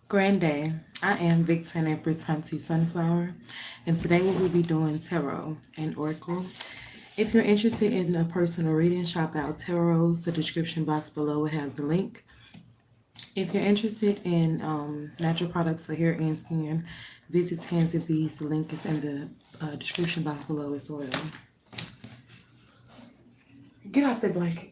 Grand Day. I am Victor and Empress Hunty Sunflower, and today we will be doing tarot and oracle. If you're interested in a personal reading, shop out tarots. The description box below will have the link. If you're interested in natural products for hair and skin, visit Tansy Bees. The link is in the description box below as well. Get off that blanket.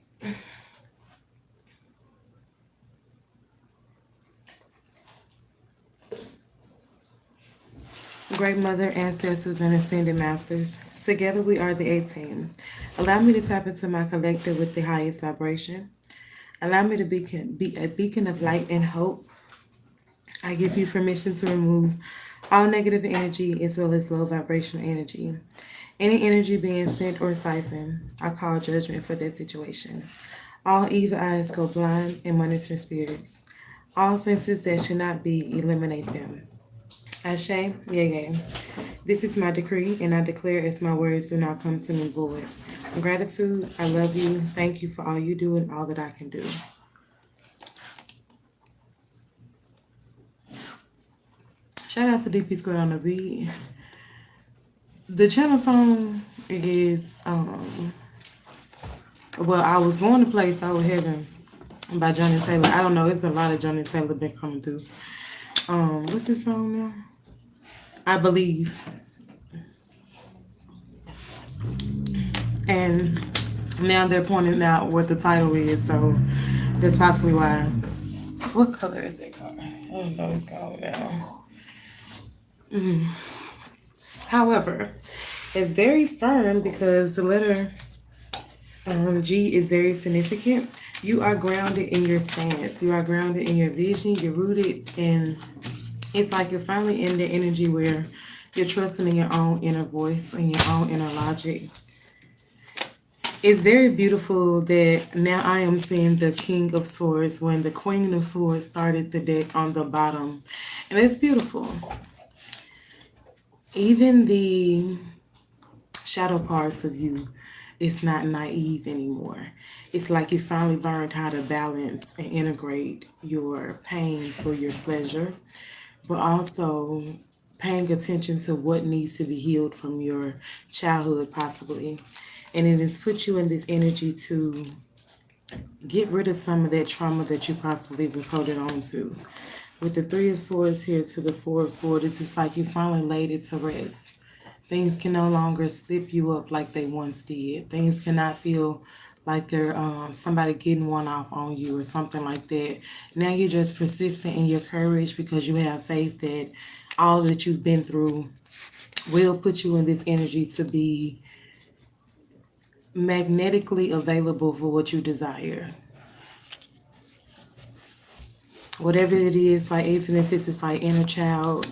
Great Mother, Ancestors, and Ascended Masters. Together we are the 18. Allow me to tap into my collective with the highest vibration. Allow me to be a beacon of light and hope. I give you permission to remove all negative energy as well as low vibrational energy. Any energy being sent or siphoned, I call judgment for that situation. All evil eyes go blind and monitoring spirits. All senses that should not be, eliminate them. Asę YęYę. This is my decree, and I declare as my words do not come to me void. Gratitude, I love you. Thank you for all you do and all that I can do. Shout out to DP Square on the beat. The channel song is well, I was going to play Soul Heaven by Johnny Taylor. I don't know, it's a lot of Johnny Taylor been coming through. What's this song now? I Believe. And now they're pointing out what the title is, so that's possibly why. What color is that card? I don't know, it's gone now. However, it's very firm because the letter G is very significant. You are grounded in your stance. You are grounded in your vision. You're rooted in, it's like you're finally in the energy where you're trusting in your own inner voice and your own inner logic. It's very beautiful that now I am seeing the King of Swords when the Queen of Swords started the deck on the bottom. And it's beautiful. Even the shadow parts of you, it's not naive anymore. It's like you finally learned how to balance and integrate your pain for your pleasure, but also paying attention to what needs to be healed from your childhood, possibly. And it has put you in this energy to get rid of some of that trauma that you possibly was holding on to. With the Three of Swords here to the Four of Swords, it's just like you finally laid it to rest. Things can no longer slip you up like they once did. Things cannot feel like they're somebody getting one off on you or something like that. Now you're just persistent in your courage because you have faith that all that you've been through will put you in this energy to be magnetically available for what you desire. Whatever it is, like even if this is like inner child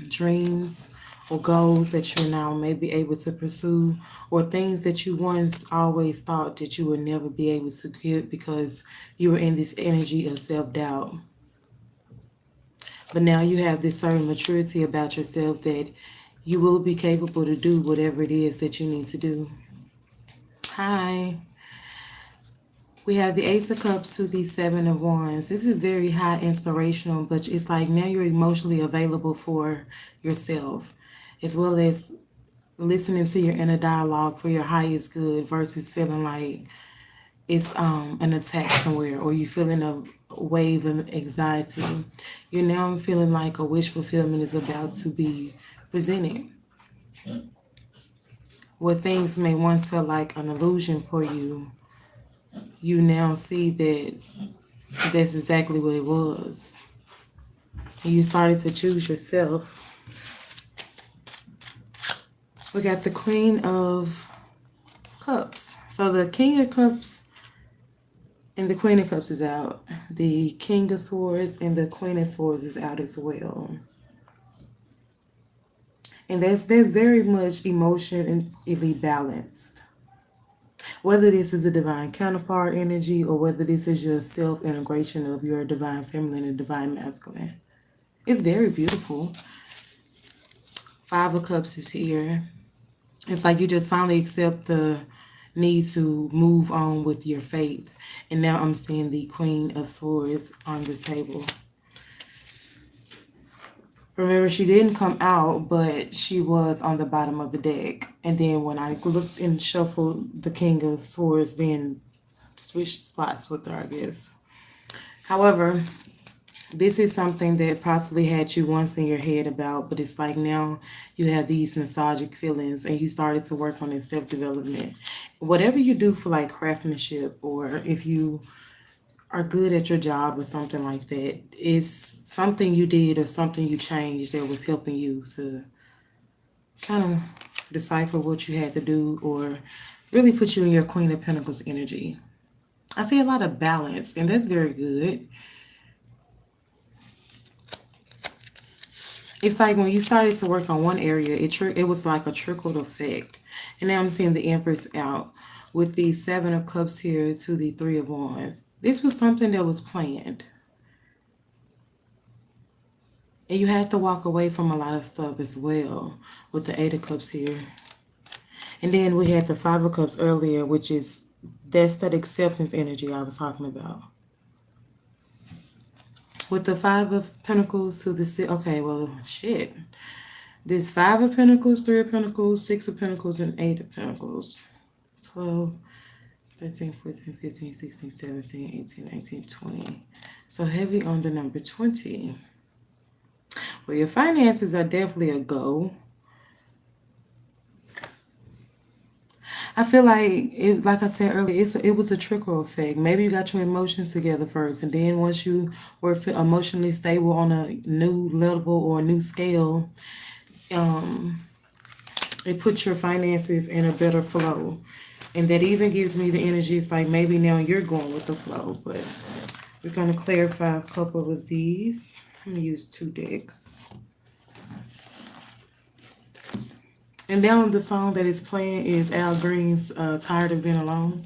dreams or goals that you're now maybe able to pursue, or things that you once always thought that you would never be able to get because you were in this energy of self-doubt. But now you have this certain maturity about yourself that you will be capable to do whatever it is that you need to do. Hi. We have the Ace of Cups to the Seven of Wands. This is very high inspirational, but it's like now you're emotionally available for yourself, as well as listening to your inner dialogue for your highest good versus feeling like it's an attack somewhere or you feeling a wave of anxiety. You're now feeling like a wish fulfillment is about to be presented. What things may once feel like an illusion for you, you now see that that's exactly what it was. You started to choose yourself. We got the Queen of Cups. So the King of Cups and the Queen of Cups is out. The King of Swords and the Queen of Swords is out as well. And that's very much emotionally balanced. Whether this is a divine counterpart energy or whether this is your self-integration of your divine feminine and divine masculine. It's very beautiful. Five of Cups is here. It's like you just finally accept the need to move on with your faith. And now I'm seeing the Queen of Swords on the table. Remember, she didn't come out, but she was on the bottom of the deck. And then when I looked and shuffled the King of Swords, then switched spots with her, I guess. However, this is something that possibly had you once in your head about, but it's like now you have these nostalgic feelings and you started to work on this self development. Whatever you do for like craftsmanship, or if you are good at your job or something like that, is something you did or something you changed that was helping you to kind of decipher what you had to do, or really put you in your Queen of Pentacles energy. I see a lot of balance, and that's very good. It's like when you started to work on one area, it was like a trickled effect. And now I'm seeing the Empress out with the Seven of Cups here to the Three of Wands. This was something that was planned. And you had to walk away from a lot of stuff as well with the Eight of Cups here. And then we had the Five of Cups earlier, which is that's that acceptance energy I was talking about. With the Five of Pentacles to the Six, okay, well, shit. This Five of Pentacles, Three of Pentacles, Six of Pentacles, and Eight of Pentacles. 12, 13, 14, 15, 16, 17, 18, 19, 20. So heavy on the number 20. Well, your finances are definitely a go. I feel like I said earlier, it was a trickle effect. Maybe you got your emotions together first, and then once you were emotionally stable on a new level or a new scale, it puts your finances in a better flow. And that even gives me the energy. It's like maybe now you're going with the flow, but we're going to clarify a couple of these. I'm going to use 2 decks. And down the song that is playing is Al Green's Tired of Being Alone.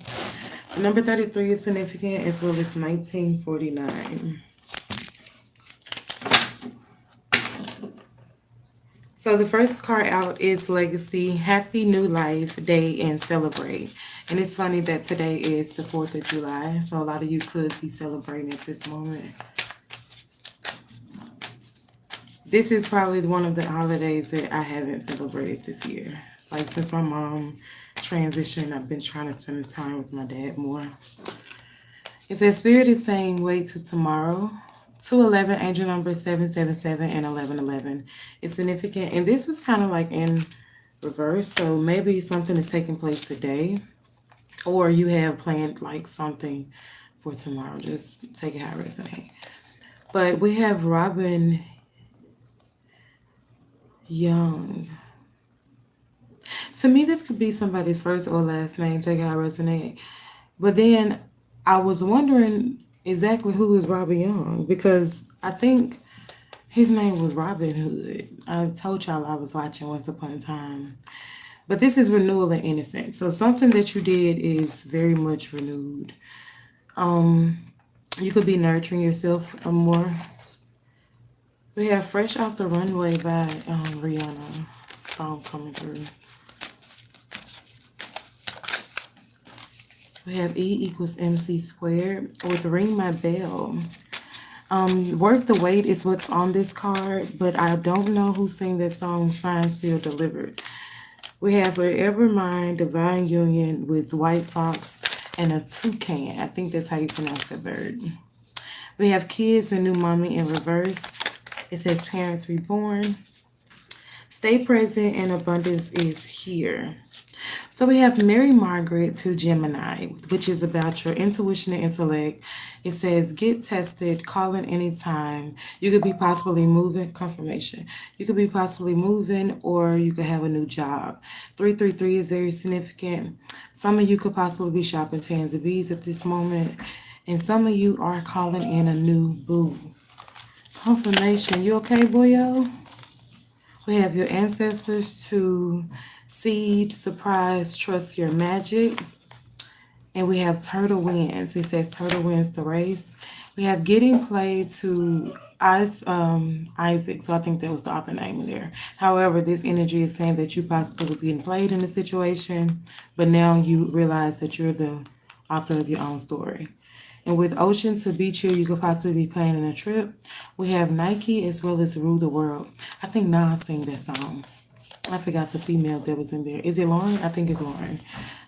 Number 33 is significant, as well as 1949. So the first card out is Legacy, Happy New Life Day, and Celebrate. And it's funny that today is the 4th of July, so a lot of you could be celebrating at this moment. This is probably one of the holidays that I haven't celebrated this year. Like since my mom transitioned, I've been trying to spend time with my dad more. It says Spirit is saying wait till tomorrow. 211, angel number 777, and 1111. It's significant. And this was kind of like in reverse. So maybe something is taking place today. Or you have planned like something for tomorrow. Just take it how it resonates. But we have Robin Young. To me, this could be somebody's first or last name. Take it how it resonates. But then I was wondering exactly who is Robin Young, because I think his name was Robin Hood. I told y'all I was watching Once Upon a Time. But this is renewal and innocence. So something that you did is very much renewed. You could be nurturing yourself more. We have Fresh Off the Runway by Rihanna. Song coming through. We have E equals MC squared with Ring My Bell. Worth the Wait is what's on this card, but I don't know who sang that song, Fine Seal Delivered. We have Forever Mind, Divine Union with White Fox and a toucan. I think that's how you pronounce that bird. We have Kids and New Mommy in reverse. It says Parents Reborn. Stay Present and Abundance is here. So we have Mary Margaret to Gemini, which is about your intuition and intellect. It says, get tested, call in anytime. You could be possibly moving, confirmation. You could be possibly moving, or you could have a new job. 333 is very significant. Some of you could possibly be shopping tans of bees at this moment. And some of you are calling in a new boo. Confirmation. You okay, boyo? We have your ancestors to Seed, Surprise, Trust Your Magic. And we have Turtle Wins. It says Turtle Wins the race. We have Getting Played to Isaac. So I think that was the author name in there. However, this energy is saying that you possibly was getting played in a situation, but now you realize that you're the author of your own story. And with Ocean to Beach here, you could possibly be planning a trip. We have Nike as well as Rule the World. I think Nas sang that song. I forgot the female that was in there. Is it Lauren? I think it's Lauren.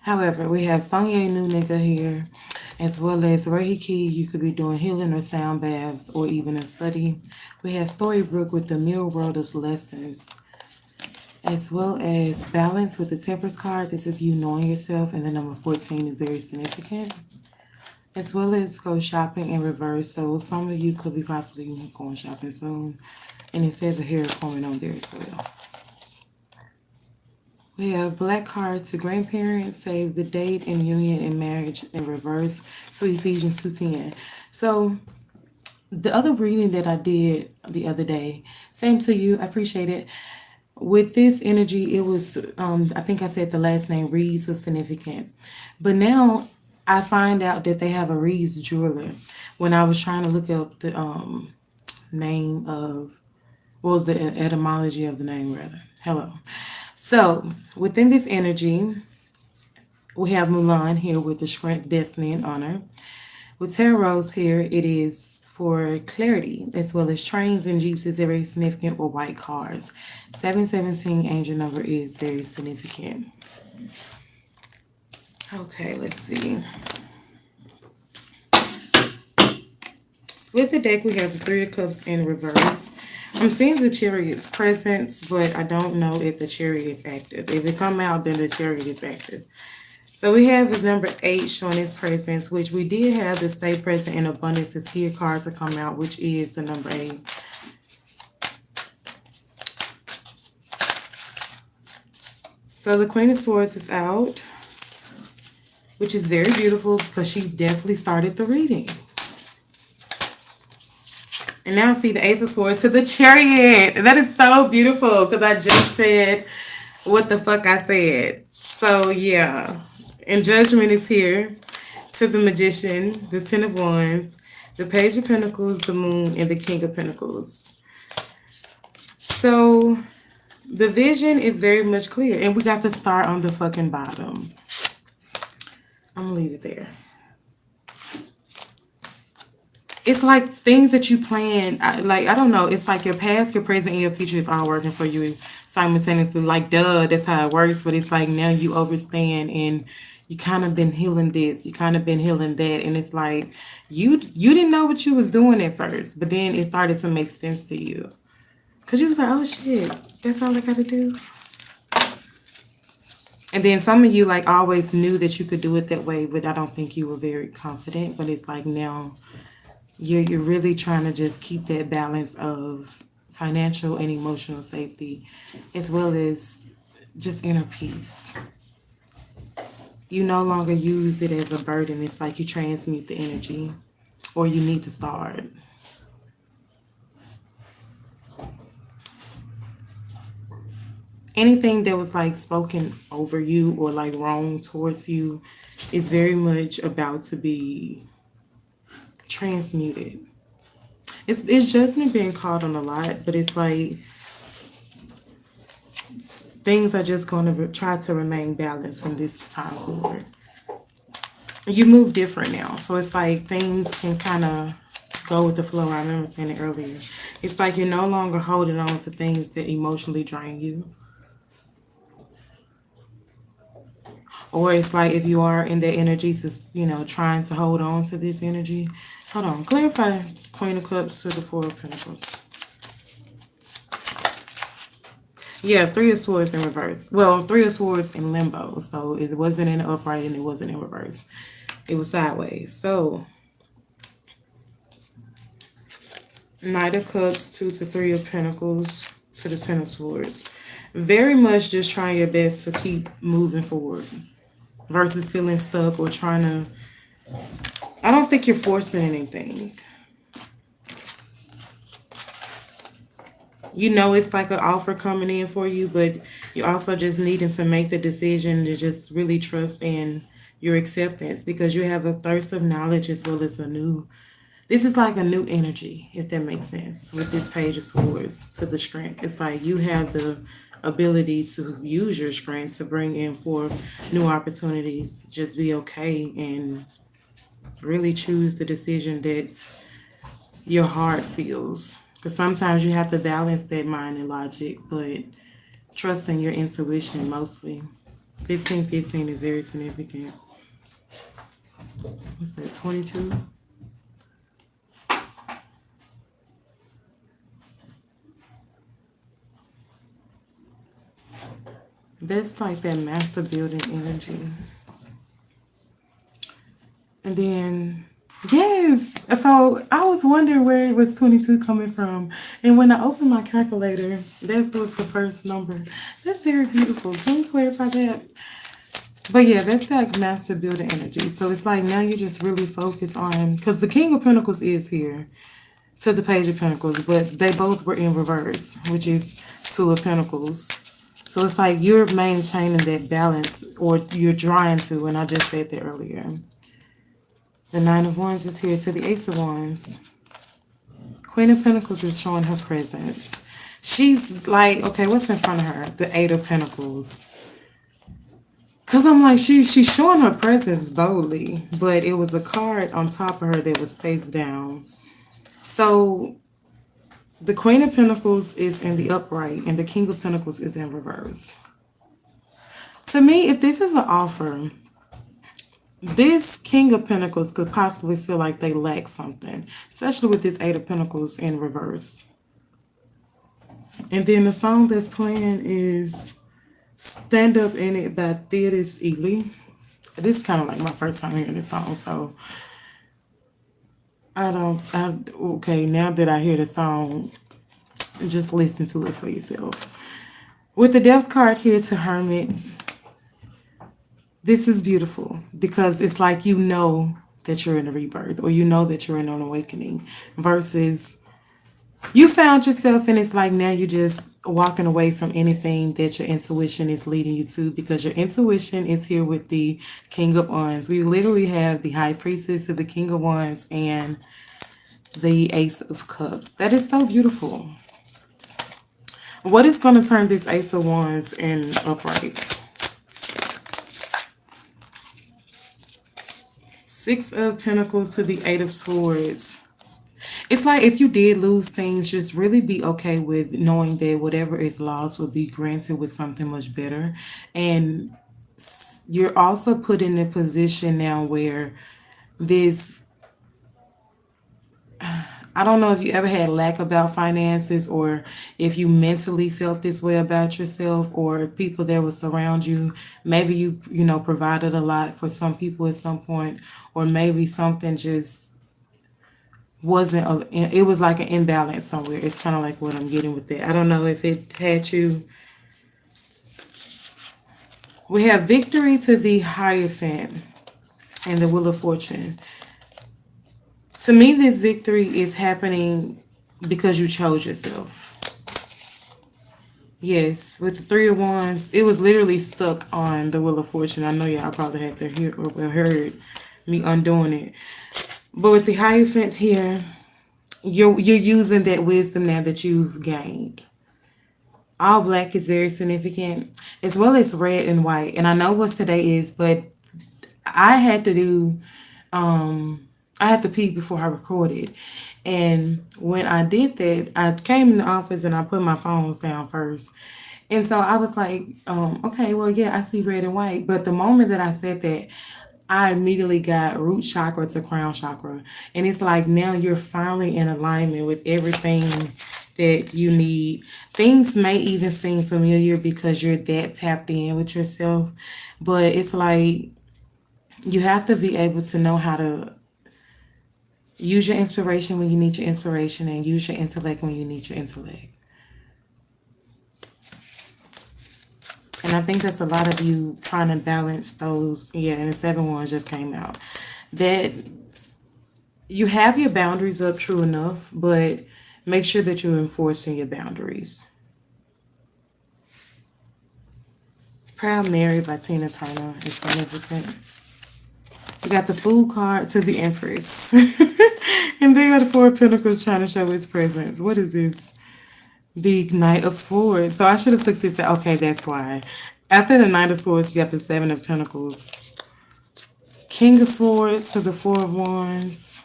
However, we have Sanye New Nigga here, as well as Reiki. You could be doing healing or sound baths or even a study. We have Storybrooke with the Mirror World of Lessons, as well as Balance with the Temperance card. This is you knowing yourself, and the number 14 is very significant. As well as go shopping in reverse. So some of you could be possibly going shopping soon. And it says a hair appointment on there as well. We have black cards to grandparents, save the date and union and marriage in reverse. So Ephesians 2:10. So the other reading that I did the other day, same to you, I appreciate it. With this energy, it was, I think I said the last name Reeves was significant. But now I find out that they have a Reeves jeweler. When I was trying to look up the name of, well, the etymology of the name, rather. Hello. So within this energy, we have Mulan here with the strength, destiny, and honor. With tarots here, it is for clarity, as well as trains and jeeps is very significant, or white cars. 717 angel number is very significant. Okay, let's see. With the deck, we have the Three of Cups in reverse. I'm seeing the Chariot's presence, but I don't know if the Chariot is active. If it come out, then the Chariot is active. So we have the number 8 showing its presence, which we did have the stay present in abundance is here card to come out, which is the number 8. So the Queen of Swords is out, which is very beautiful because she definitely started the reading. And now see the Ace of Swords to the Chariot. That is so beautiful because I just said what the fuck I said. So yeah. And Judgment is here to the Magician, the Ten of Wands, the Page of Pentacles, the Moon, and the King of Pentacles. So the vision is very much clear. And we got the star on the fucking bottom. I'm gonna leave it there. It's like things that you plan, like, I don't know, it's like your past, your present, and your future is all working for you simultaneously. Like, duh, that's how it works. But it's like now you overstand and you kind of been healing this, you kind of been healing that. And it's like you didn't know what you was doing at first, but then it started to make sense to you. Because you was like, oh shit, that's all I got to do. And then some of you like always knew that you could do it that way, but I don't think you were very confident. But it's like now you're really trying to just keep that balance of financial and emotional safety, as well as just inner peace. You no longer use it as a burden. It's like you transmute the energy, or you need to start. Anything that was like spoken over you or like wrong towards you is very much about to be transmuted. It's judgment being called on a lot, but it's like things are just going to try to remain balanced from this time forward. You move different now, so it's like things can kind of go with the flow. I remember saying it earlier. It's like you're no longer holding on to things that emotionally drain you. Or it's like if you are in that energy, trying to hold on to this energy. Hold on. Clarify Queen of Cups to the Four of Pentacles. Yeah, Three of Swords in reverse. Well, Three of Swords in limbo. So it wasn't in the upright and it wasn't in reverse. It was sideways. So Knight of Cups, 2 to 3 of Pentacles to the Ten of Swords. Very much just trying your best to keep moving forward versus feeling stuck or trying to. I don't think you're forcing anything. You know it's like an offer coming in for you, but you also just needing to make the decision to just really trust in your acceptance, because you have a thirst of knowledge as well as this is like a new energy, if that makes sense, with this Page of Swords to the strength. It's like you have the ability to use your strength to bring in forth new opportunities. Just be okay and really choose the decision that's your heart feels. Because sometimes you have to balance that mind and logic, but trusting your intuition mostly. 1515 is very significant. What's that, 22? That's like that master building energy. And then, yes. So I was wondering where it was 22 coming from. And when I opened my calculator, that was the first number. That's very beautiful. Can you clarify that? But yeah, that's like master builder energy. So it's like now you just really focus on, because the King of Pentacles is here to the Page of Pentacles, but they both were in reverse, which is Two of Pentacles. So it's like you're maintaining that balance, or you're trying to, and I just said that earlier. The Nine of Wands is here to the Ace of Wands. Queen of Pentacles is showing her presence. She's like, okay, what's in front of her? The Eight of Pentacles. Cause I'm like, she's showing her presence boldly, but it was a card on top of her that was face down. So the Queen of Pentacles is in the upright and the King of Pentacles is in reverse. To me, if this is an offer, this King of Pentacles could possibly feel like they lack something, especially with this Eight of Pentacles in reverse. And then the song that's playing is Stand Up In It by Theodis Ely. This is kind of like my first time hearing this song, so okay, now that I hear the song, just listen to it for yourself. With the Death card here to Hermit, this is beautiful because it's like you know that you're in a rebirth, or you know that you're in an awakening, versus you found yourself and it's like now you're just walking away from anything that your intuition is leading you to, because your intuition is here with the King of Wands. We literally have the High Priestess of the King of Wands and the Ace of Cups. That is so beautiful. What is going to turn this Ace of Wands in upright? Six of Pentacles to the Eight of Swords. It's like if you did lose things, just really be okay with knowing that whatever is lost will be granted with something much better. And you're also put in a position now where this, I don't know if you ever had lack about finances, or if you mentally felt this way about yourself or people that will surround you. Maybe you know, provided a lot for some people at some point, or maybe something just wasn't it was like an imbalance somewhere. It's kind of like what I'm getting with that. I don't know if it had you. We have Victory to the Hierophant and the Wheel of Fortune. To me, this victory is happening because you chose yourself. Yes, with the Three of Wands, it was literally stuck on the Wheel of Fortune. I know y'all probably had to hear or heard me undoing it. But with the Hierophant here, you're using that wisdom now that you've gained. All black is very significant, as well as red and white. And I know what today is, but I had to do, I had to pee before I recorded. And when I did that, I came in the office and I put my phones down first. And so I was like, okay, well, yeah, I see red and white. But the moment that I said that, I immediately got root chakra to crown chakra. And it's like now you're finally in alignment with everything that you need. Things may even seem familiar because you're that tapped in with yourself. But it's like you have to be able to know how to use your inspiration when you need your inspiration, and use your intellect when you need your intellect. And I think that's a lot of you trying to balance those. Yeah, and the Seven Wands just came out. That you have your boundaries up, true enough, but make sure that you're enforcing your boundaries. Proud Mary by Tina Turner is significant. We got the Fool card to the Empress. And they got the Four of Pentacles trying to show its presence. What is this? The Knight of Swords. So I should have took this out. Okay, that's why. After the Knight of Swords, you got the Seven of Pentacles. King of Swords to the Four of Wands.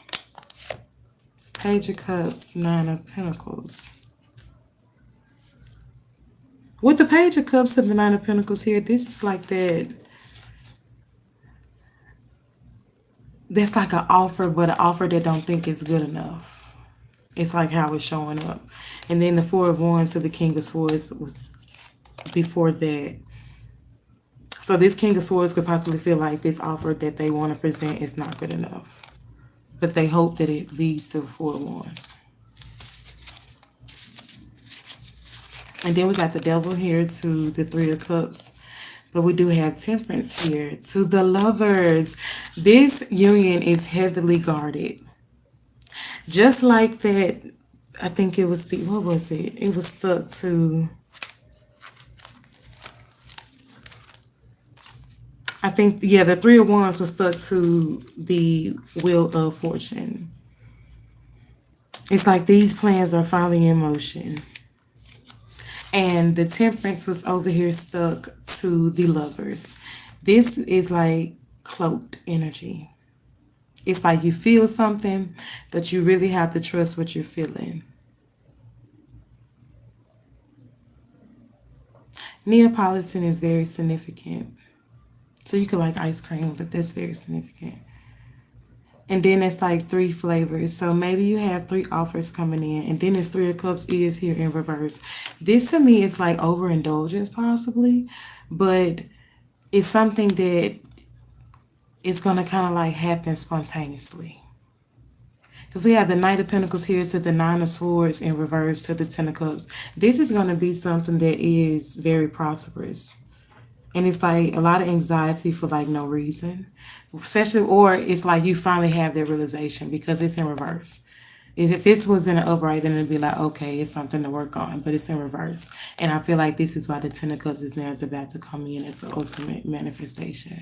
Page of Cups, Nine of Pentacles. With the Page of Cups and the Nine of Pentacles here, this is like that. That's like an offer, but an offer that don't think it's good enough. It's like how it's showing up. And then the Four of Wands to the King of Swords was before that. So this King of Swords could possibly feel like this offer that they want to present is not good enough. But they hope that it leads to the Four of Wands. And then we got the Devil here to the Three of Cups. But we do have Temperance here to the Lovers. This union is heavily guarded. Just like that, I think it was the, what was it? It was stuck to, I think, yeah, the Three of Wands was stuck to the Wheel of Fortune. It's like these plans are finally in motion. And the Temperance was over here stuck to the Lovers. This is like cloaked energy. It's like you feel something, but you really have to trust what you're feeling. Neapolitan is very significant. So you could like ice cream, but that's very significant. And then it's like three flavors. So maybe you have three offers coming in. And then it's Three of Cups is here in reverse. This to me is like overindulgence possibly. But it's something that is going to kind of like happen spontaneously. Because we have the Knight of Pentacles here to the Nine of Swords in reverse to the Ten of Cups. This is going to be something that is very prosperous. And it's like a lot of anxiety for like no reason. Especially, or it's like you finally have that realization because it's in reverse. If it was in an upright, then it'd be like, okay, it's something to work on, but it's in reverse. And I feel like this is why the Ten of Cups is now is about to come in as the ultimate manifestation.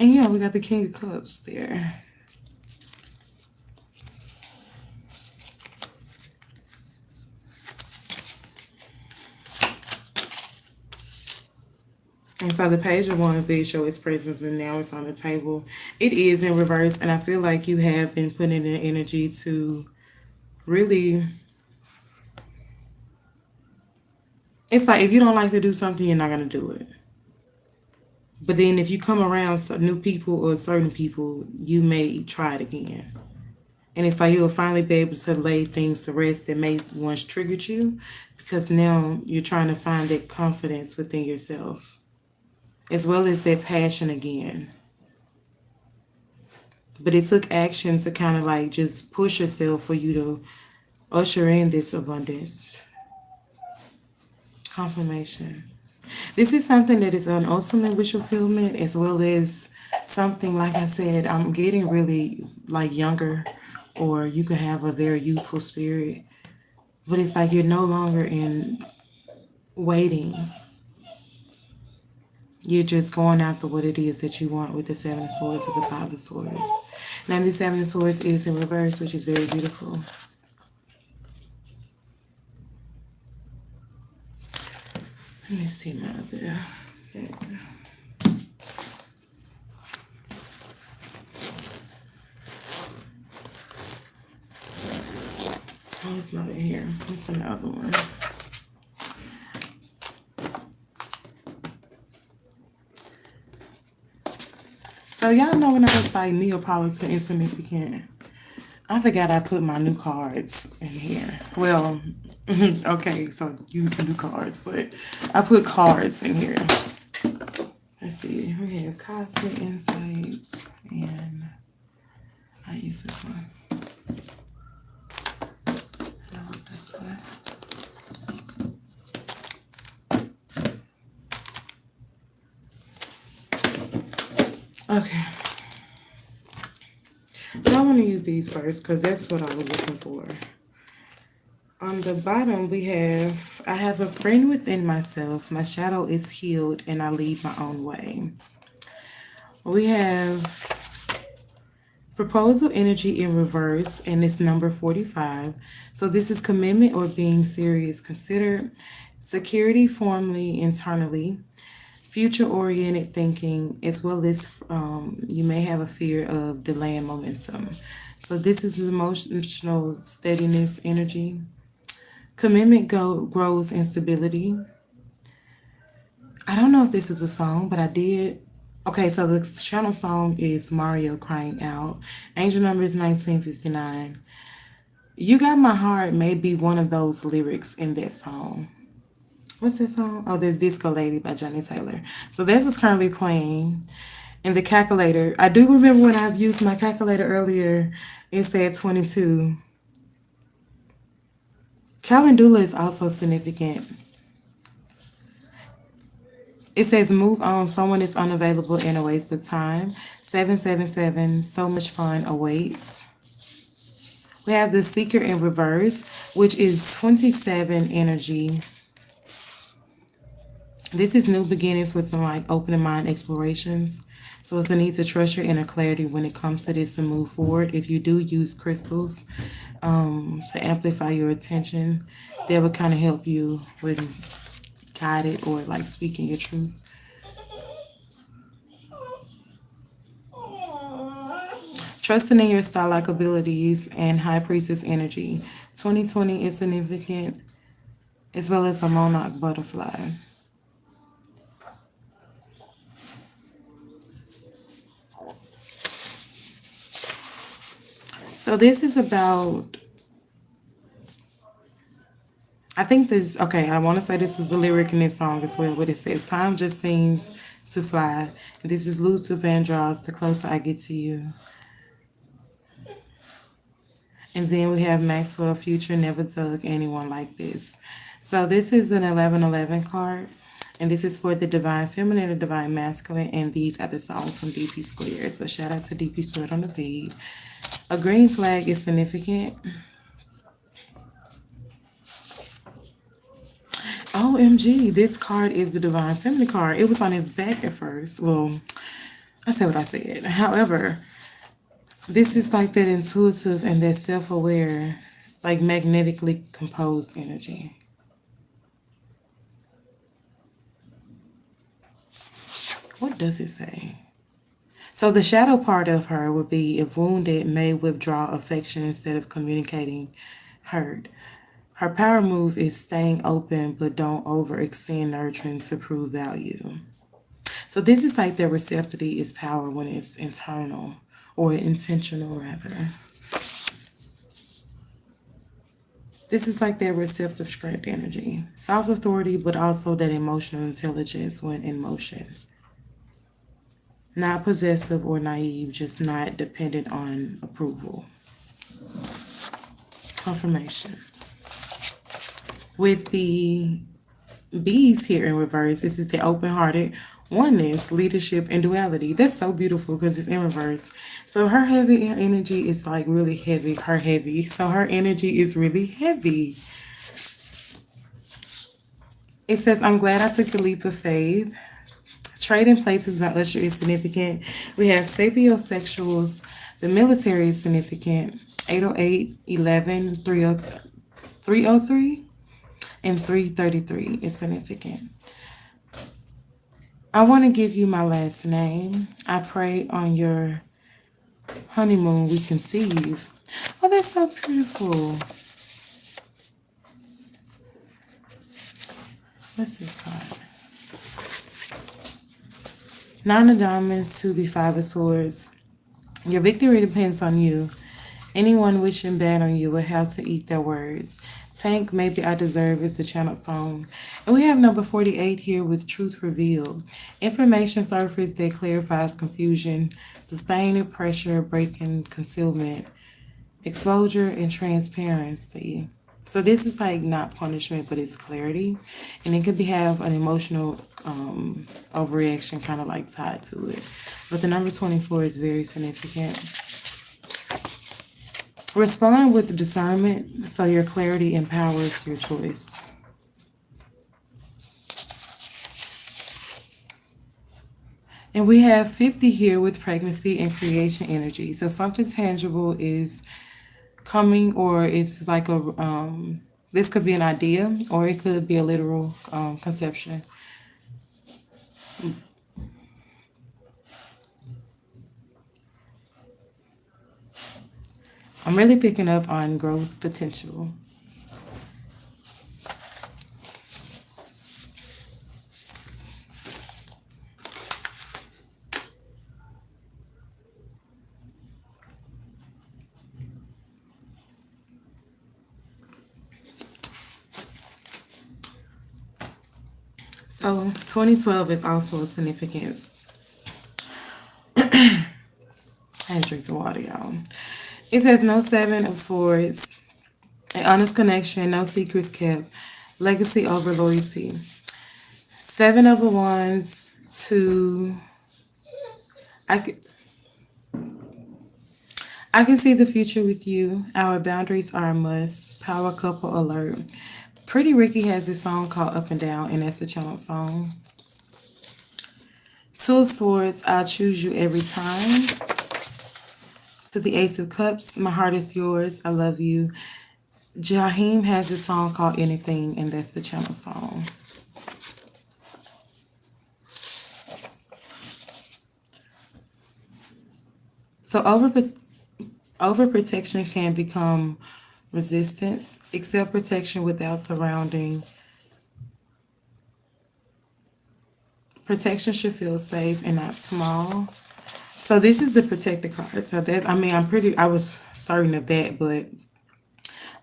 And yeah, we got the King of Cups there. And so the Page of Wands did show its presence and now it's on the table. It is in reverse and I feel like you have been putting in energy to really... It's like if you don't like to do something, you're not going to do it. But then if you come around some new people or certain people, you may try it again. And it's like you'll finally be able to lay things to rest that may once triggered you because now you're trying to find that confidence within yourself. As well as that passion again. But it took action to kind of like just push yourself for you to usher in this abundance. Confirmation. This is something that is an ultimate wish fulfillment as well as something, like I said, I'm getting really like younger, or you could have a very youthful spirit. But it's like you're no longer in waiting. You're just going after what it is that you want with the Seven of Swords or the Five of Swords. Now the Seven of Swords is in reverse, which is very beautiful. Let me see my other deck. Oh, it's not in here. It's another one. So y'all know when I was like Neapolitan insignificant, I forgot I put my new cards in here. Well, okay, so use the new cards, but I put cards in here. Let's see, we have Cosmic Insights, and I use this one. I want this one. Okay. So I want to use these first because that's what I was looking for. On the bottom, I have a friend within myself. My shadow is healed and I lead my own way. We have proposal energy in reverse and it's number 45. So this is commitment or being serious. Consider security formally internally. future oriented thinking, as well as you may have a fear of delaying momentum. So, this is the emotional steadiness energy. Commitment grows in stability. I don't know if this is a song, but I did. Okay, so the channel song is Mario Crying Out. Angel number is 1959. You Got My Heart may be one of those lyrics in that song. What's that song? Oh, there's Disco Lady by Johnny Taylor. So that's what's currently playing. And the calculator, I do remember when I used my calculator earlier, it said 22. Calendula is also significant. It says move on, someone is unavailable and a waste of time. 777, so much fun awaits. We have the Seeker in reverse, which is 27 energy. This is new beginnings with like open mind explorations. So it's a need to trust your inner clarity when it comes to this and move forward. If you do use crystals to amplify your attention, they will kind of help you with guide it or like speaking your truth. Trusting in your star-like abilities and high priestess energy. 2020 is significant as well as a monarch butterfly. So this is about, I think this, okay, I want to say this is a lyric in this song as well, but it says, time just seems to fly. This is Luther Vandross, the closer I get to you. And then we have Maxwell Future, never dug anyone like this. So this is an 1111 card. And this is for the divine feminine and divine masculine. And these are the songs from DP Squared. So shout out to DP Squared on the feed. A green flag is significant. OMG, this card is the divine feminine card. It was on his back at first. Well, I said what I said. However, this is like that intuitive and that self-aware, like magnetically composed energy. What does it say? So the shadow part of her would be, if wounded, may withdraw affection instead of communicating hurt. Her power move is staying open, but don't overextend nurturing to prove value. So this is like their receptivity is power when it's internal or intentional rather. This is like their receptive strength energy. Soft authority, but also that emotional intelligence when in motion. Not possessive or naive, just not dependent on approval. Confirmation. With the bees here in reverse, this is the open-hearted oneness, leadership, and duality. That's so beautiful because it's in reverse. So her heavy energy is like really heavy, her heavy. So her energy is really heavy. It says, I'm glad I took the leap of faith. Trading places by Usher is significant. We have sapiosexuals. The military is significant. 808, 11, 303, and 333 is significant. I want to give you my last name. I pray on your honeymoon we conceive. Oh, that's so beautiful. What's this card? Nine of Diamonds to the Five of Swords. Your victory depends on you. Anyone wishing bad on you will have to eat their words. Tank, Maybe I Deserve is the channel song. And we have number 48 here with Truth Revealed. Information surface that clarifies confusion, sustaining pressure, breaking concealment, exposure, and transparency. So this is like not punishment, but it's clarity. And it could be have an emotional overreaction kind of like tied to it. But the number 24 is very significant. Respond with discernment so your clarity empowers your choice. And we have 50 here with pregnancy and creation energy. So something tangible is coming, or it's like a, this could be an idea or it could be a literal conception. I'm really picking up on growth potential. So 2012 is also a significance. I had to drink some water, y'all. It says no seven of swords, an honest connection, no secrets kept, legacy over loyalty. Seven of wands to I can, I can see the future with you. Our boundaries are a must. Power couple alert. Pretty Ricky has this song called Up and Down, and that's the channel song. Two of Swords, I'll choose you every time. To the Ace of Cups, my heart is yours. I love you. Jaheim has this song called Anything, and that's the channel song. So overprotection can become resistance. Accept protection without surrounding. Protection should feel safe and not small. So this is the protector card. So that I was certain of that, but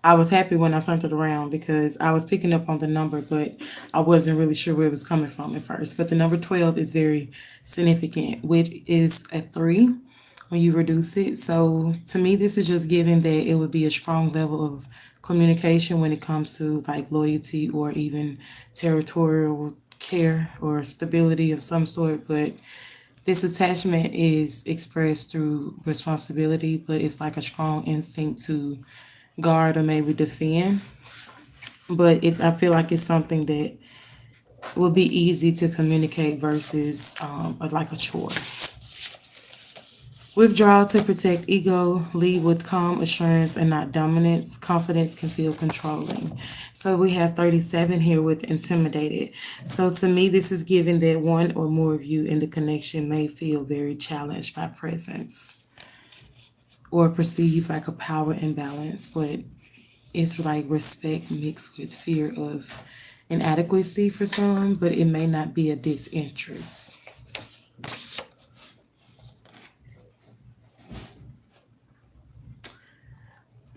I was happy when I turned it around because I was picking up on the number, but I wasn't really sure where it was coming from at first. But the number 12 is very significant, which is a 3 when you reduce it. So to me, this is just giving that it would be a strong level of communication when it comes to like loyalty or even territorial care or stability of some sort. But this attachment is expressed through responsibility, but it's like a strong instinct to guard or maybe defend. But I feel like it's something that will be easy to communicate versus like a chore. Withdraw to protect ego, lead with calm assurance and not dominance. Confidence can feel controlling. So we have 37 here with intimidated. So to me, this is given that one or more of you in the connection may feel very challenged by presence or perceive like a power imbalance, but it's like respect mixed with fear of inadequacy for some, but it may not be a disinterest.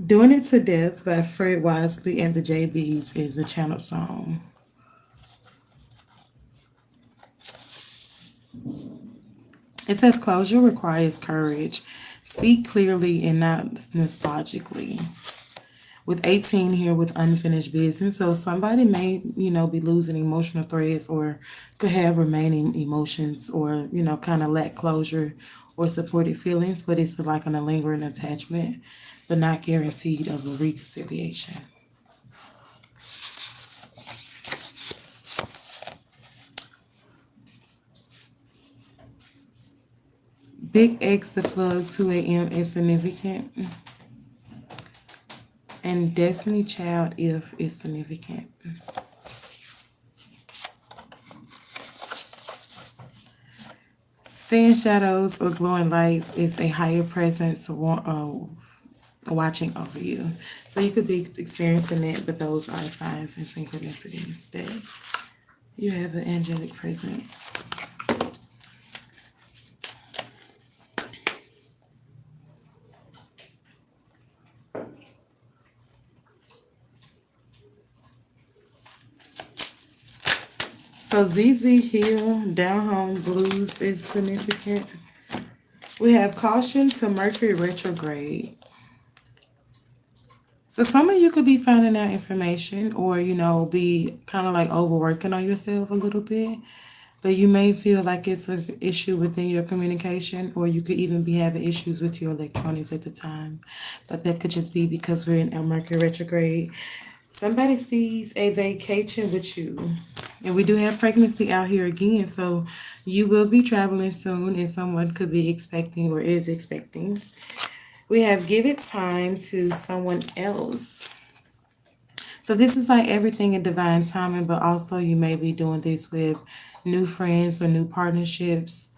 Doing It to Death by Fred Wisely and the JBs is a channel song. It says closure requires courage. See clearly and not nostalgically. With 18 here with unfinished business. So somebody may, be losing emotional threads or could have remaining emotions or, kind of lack closure or supported feelings, but it's like a lingering attachment, but not guaranteed of a reconciliation. Big X the plug 2 a.m. is significant. And Destiny Child if is significant. Seeing shadows or glowing lights is a higher presence watching over you. So you could be experiencing it, but those are signs and synchronicities that you have an angelic presence. So ZZ Hill, Down Home Blues is significant. We have caution to Mercury retrograde. So some of you could be finding out information or, be kind of like overworking on yourself a little bit. But you may feel like it's an issue within your communication, or you could even be having issues with your electronics at the time. But that could just be because we're in a Mercury retrograde. Somebody sees a vacation with you. And we do have pregnancy out here again, so you will be traveling soon, and someone could be expecting or is expecting. We have give it time to someone else. So this is like everything in divine timing, but also you may be doing this with new friends or new partnerships.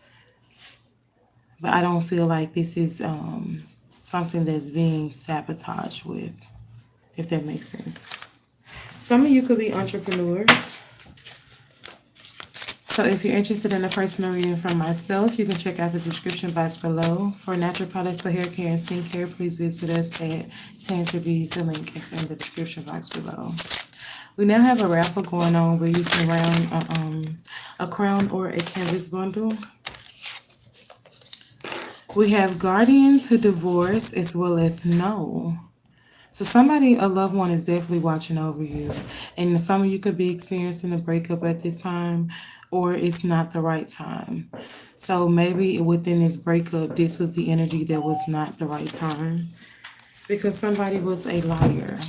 But I don't feel like this is something that's being sabotaged with, if that makes sense. Some of you could be entrepreneurs. So if you're interested in a personal reading from myself, you can check out the description box below. For natural products for hair care and skincare, please visit us at Tantra Beads. The link is in the description box below. We now have a raffle going on where you can round a crown or a canvas bundle. We have guardians who divorce as well as no. So somebody, a loved one, is definitely watching over you. And some of you could be experiencing a breakup at this time, or it's not the right time. So maybe within this breakup, this was the energy that was not the right time. Because somebody was a liar.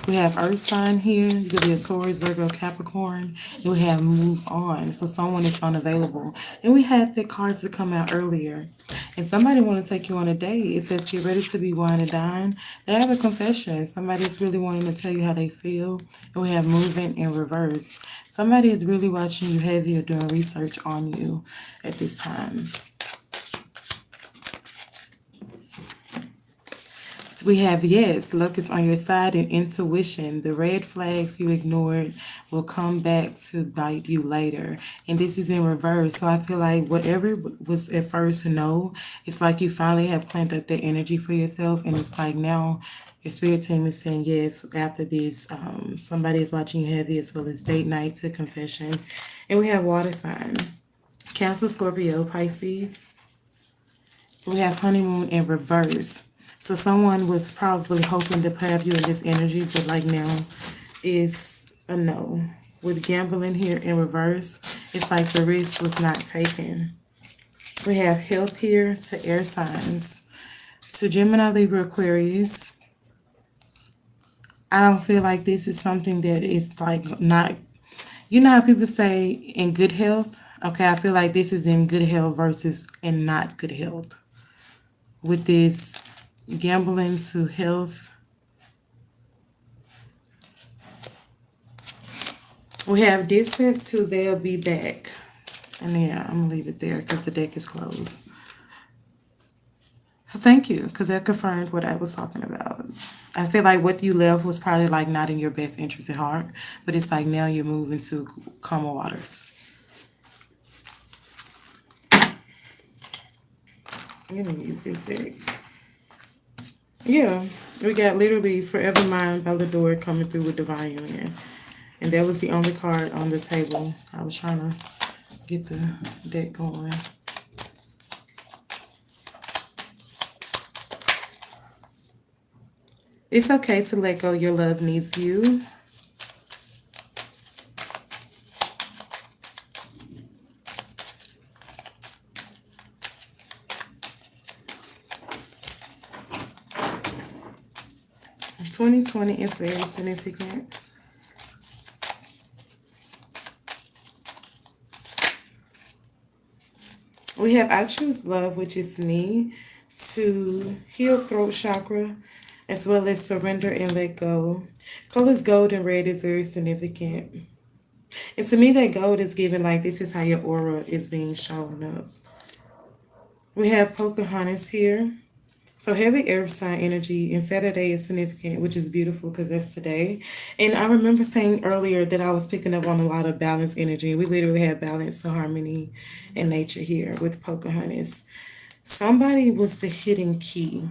We have Earth sign here. You could be a Taurus, Virgo, Capricorn. And we have move on. So someone is unavailable. And we had the cards to come out earlier. And somebody want to take you on a date. It says get ready to be wine and dine. They have a confession. Somebody's really wanting to tell you how they feel. And we have movement in reverse. Somebody is really watching you heavy or doing research on you at this time. We have yes, luck is on your side, and intuition. The red flags you ignored will come back to bite you later. And this is in reverse. So I feel like whatever was at first no, it's like you finally have planted that energy for yourself. And it's like now your spirit team is saying yes after this. Somebody is watching you heavy as well as date night to confession. And we have water sign. Cancer, Scorpio, Pisces. We have honeymoon in reverse. So someone was probably hoping to have you in this energy, but like now is a no. With gambling here in reverse, it's like the risk was not taken. We have health here to air signs. So Gemini, Libra, Aquarius. I don't feel like this is something that is like not, you know how people say in good health? Okay, I feel like this is in good health versus in not good health. With this gambling to health. We have distance to they'll be back. And yeah, I'm going to leave it there because the deck is closed. So thank you, because that confirmed what I was talking about. I feel like what you left was probably like not in your best interest at heart, but it's like now you're moving to calmer waters. I'm going to use this deck. Yeah, we got literally Forever Mind by the door coming through with Divine Union. And that was the only card on the table. I was trying to get the deck going. It's okay to let go. Your love needs you. In 2020 is very significant. We have I choose love, which is me, to heal throat chakra, as well as surrender and let go. Colors gold and red is very significant. And to me, that gold is given like this is how your aura is being shown up. We have Pocahontas here. So heavy earth sign energy, and Saturday is significant, which is beautiful because that's today. And I remember saying earlier that I was picking up on a lot of balance energy. We literally have balance and harmony in nature here with Pocahontas. Somebody was the hidden key.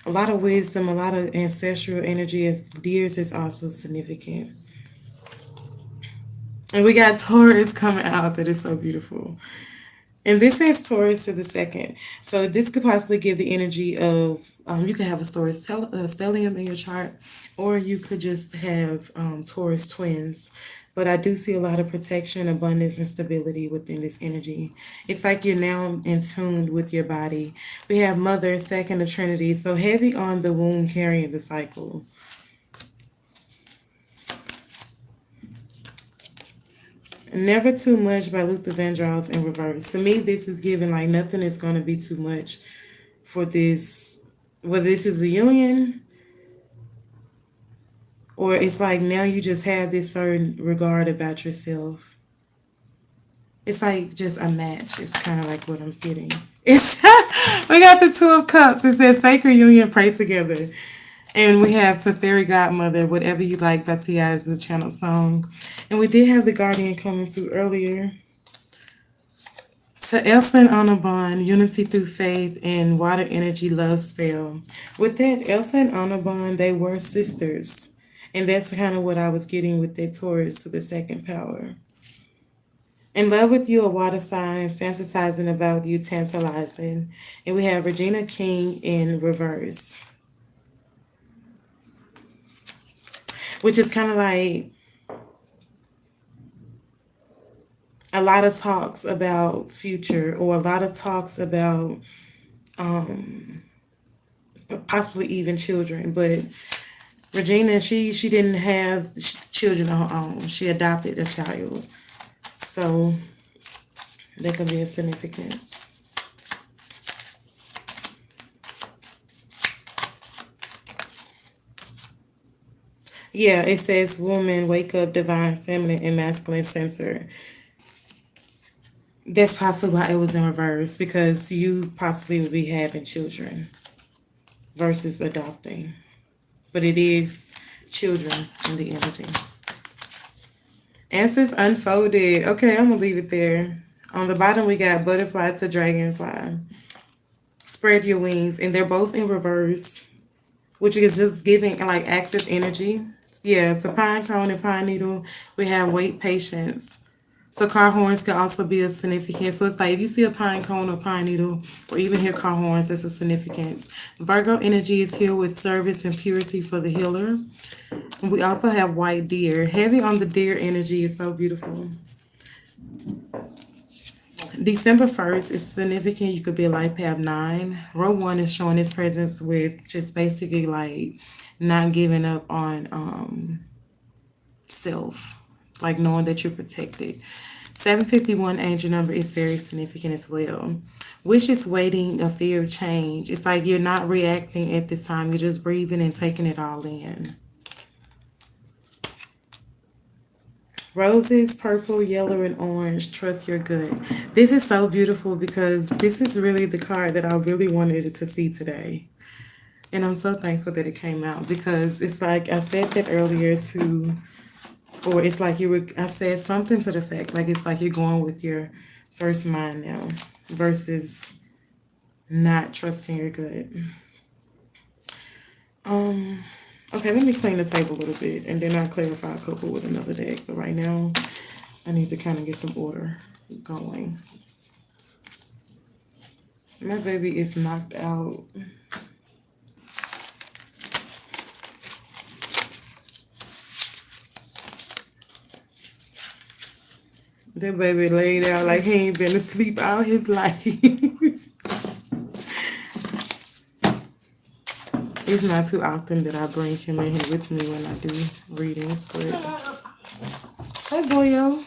A lot of wisdom, a lot of ancestral energy as deers is also significant. And we got Taurus coming out that is so beautiful. And this says Taurus to the second. So this could possibly give the energy of, you could have a Taurus stellium in your chart, or you could just have Taurus twins. But I do see a lot of protection, abundance, and stability within this energy. It's like you're now in tune with your body. We have Mother, second of Trinity, so heavy on the womb carrying the cycle. Never Too Much by Luther Vandross in reverse. To me, this is given like nothing is going to be too much for this, whether this is a union or it's like now you just have this certain regard about yourself. It's like just a match. It's kind of like what I'm getting. It's We got the Two of Cups. It says sacred union, pray together. And we have to Fairy Godmother, Whatever You Like by T.I. is the channel song. And we did have the Guardian coming through earlier. To Elsa and Anabon, Unity Through Faith, and Water Energy Love Spell. With that, Elsa and Anabon, they were sisters. And that's kind of what I was getting with that Taurus to the second power. In love with you, a water sign, fantasizing about you, tantalizing. And we have Regina King in reverse, which is kind of like a lot of talks about future or a lot of talks about possibly even children. But Regina, she didn't have children of her own. She adopted a child. So that could be a significance. Yeah, it says woman, wake up, divine, feminine, and masculine center. That's possibly why it was in reverse, because you possibly would be having children versus adopting. But it is children in the energy. Answers unfolded. Okay, I'm gonna leave it there. On the bottom, we got butterfly to dragonfly. Spread your wings, and they're both in reverse, which is just giving like active energy. Yeah, it's a pine cone and pine needle. We have wait, patience. So car horns can also be a significance. So it's like if you see a pine cone or pine needle, or even hear car horns, that's a significance. Virgo energy is here with service and purity for the healer. And we also have white deer. Heavy on the deer energy is so beautiful. December 1st is significant. You could be a life path 9. Row 1 is showing its presence with just basically like not giving up on self, like knowing that you're protected. 751 angel number is very significant as well. Wish is waiting, a fear of change. It's like you're not reacting at this time. You're just breathing and taking it all in. Roses, purple, yellow, and orange. Trust your gut. This is so beautiful because this is really the card that I really wanted to see today. And I'm so thankful that it came out because it's like I said that earlier too, or it's like I said something to the fact, like it's like you're going with your first mind now versus not trusting your gut. Okay, let me clean the table a little bit and then I'll clarify a couple with another deck. But right now, I need to kind of get some order going. My baby is knocked out. That baby laid out like he ain't been asleep all his life. It's not too often that I bring him in here with me when I do readings, but hey boyo.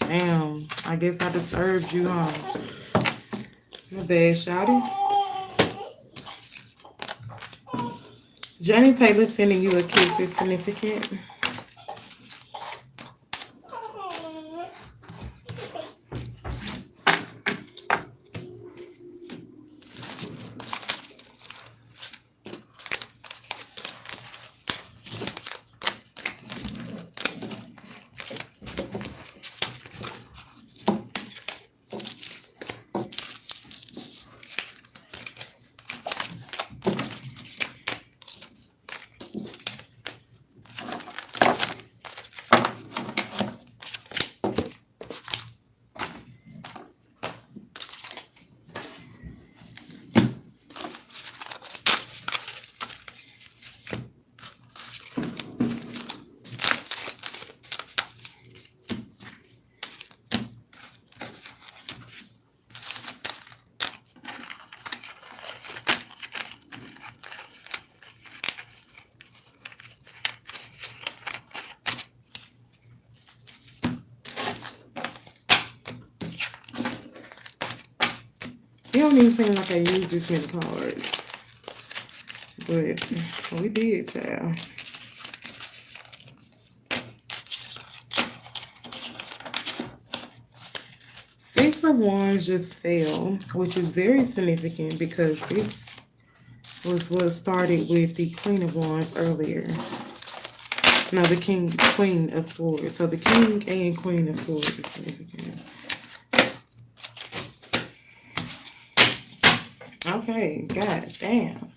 Damn, I guess I disturbed you, huh? My bad, shawty. Johnny Taylor sending you a kiss is significant. It don't even seem like I use this many cards. But we did, child. Six of Wands just fell, which is very significant because this was what started with the Queen of Wands earlier. No, the Queen of Swords. So the King and Queen of Swords is significant. Okay, god damn.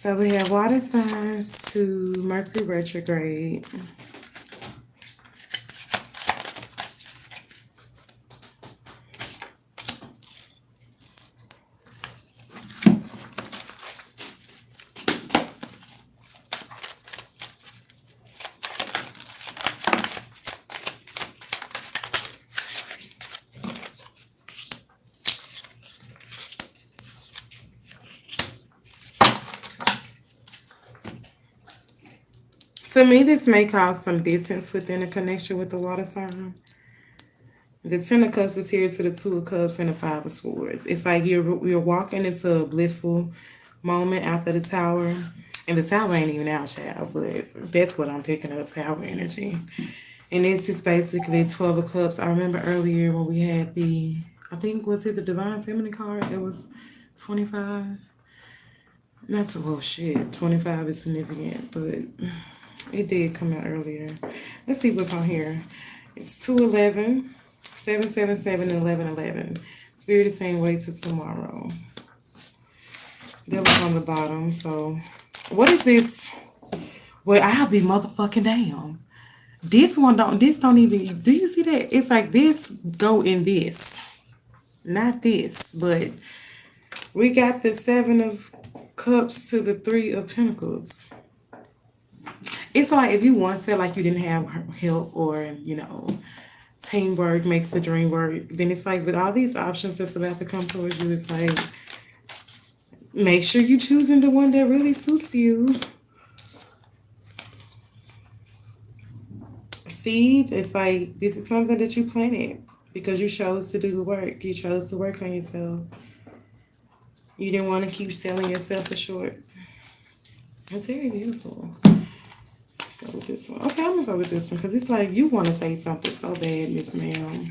So we have water signs to Mercury retrograde. To me, this may cause some distance within a connection with the water sign. The Ten of Cups is here to the Two of Cups and the Five of Swords. It's like you're walking into a blissful moment after the Tower. And the Tower ain't even out, child, but that's what I'm picking up, Tower energy. And this is basically 12 of Cups. I remember earlier when we had I think, was it the Divine Feminine card? It was 25. Not so, well, shit. 25 is significant, but it did come out earlier. Let's see what's on here. It's 211, 777, and 1111. Spirit is saying wait till tomorrow. That was on the bottom. So, what is this? Well, I'll be motherfucking damn. This don't even, do you see that? It's like this go in this. Not this, but we got the Seven of Cups to the Three of Pentacles. It's like if you once felt like you didn't have help or, teamwork makes the dream work, then it's like with all these options that's about to come towards you, it's like, make sure you're choosing the one that really suits you. Seed, it's like this is something that you planted because you chose to do the work. You chose to work on yourself. You didn't want to keep selling yourself for short. It's very beautiful. Let's go with this one. Okay, I'm gonna go with this one because it's like you want to say something so bad, Miss Ma'am.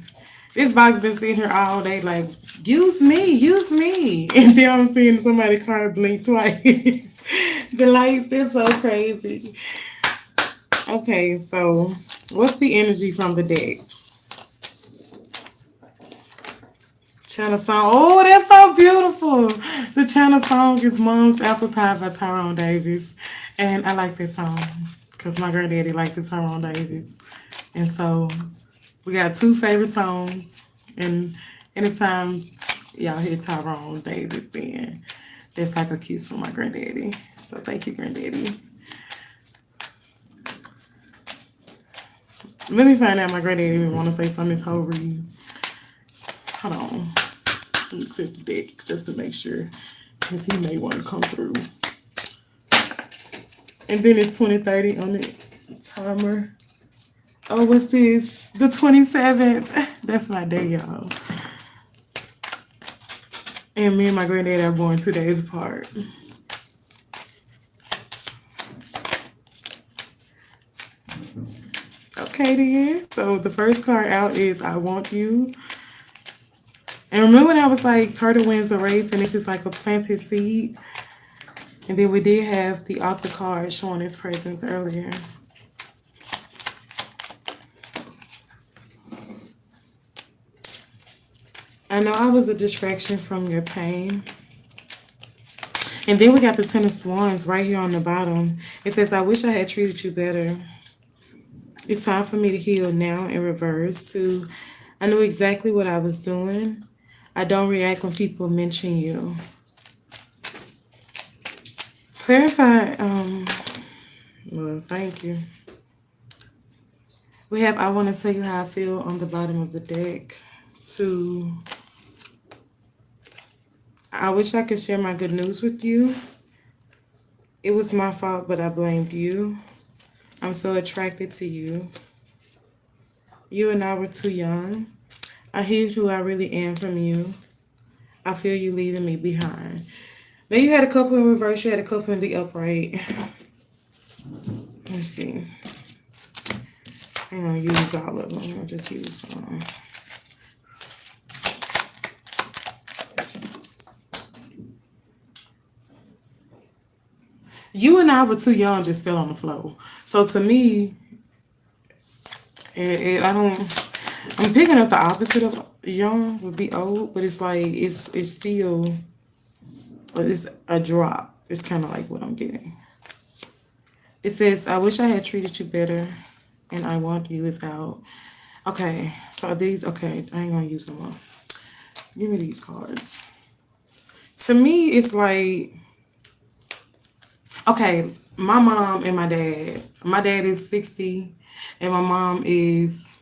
This box been sitting here all day like, use me. And then I'm seeing somebody's car blink twice. The lights, they're so crazy. Okay, so what's the energy from the deck? Channel song. Oh, that's so beautiful. The channel song is Mom's Apple Pie by Tyrone Davis. And I like this song because my granddaddy liked the Tyrone Davis. And so we got two favorite songs. And anytime y'all hear Tyrone Davis, then that's like a kiss from my granddaddy. So thank you, granddaddy. Let me find out my granddaddy even want to say something this whole read. Hold on. Let me click the deck just to make sure because he may want to come through. And then it's 2030 on the timer. Oh, what's this? The 27th. That's my day, y'all. And me and my granddad are born 2 days apart. Okay, then. So the first card out is I Want You. And remember when I was like, Turtle wins the race, and this is like a planted seed? And then we did have the author card showing its presence earlier. I know I was a distraction from your pain. And then we got the Ten of Swords right here on the bottom. It says, I wish I had treated you better. It's time for me to heal now in reverse to, I knew exactly what I was doing. I don't react when people mention you. Clarify, well, thank you. We have, I want to tell you how I feel on the bottom of the deck. To, I wish I could share my good news with you. It was my fault, but I blamed you. I'm so attracted to you. You and I were too young. I hid who I really am from you. I feel you leaving me behind. Now you had a couple in reverse, you had a couple in the upright. Let's see. I'm gonna use all of them. I'll just use some. You and I were too young, just fell on the floor. So to me, I don't. I'm picking up the opposite of young would be old, but it's like it's still, but it's a drop. It's kind of like what I'm getting. It says, "I wish I had treated you better, and I want you" is out. Okay, so these. Okay, I ain't gonna use them all. Give me these cards. To me, it's like okay. My mom and my dad. My dad is 60, and my mom is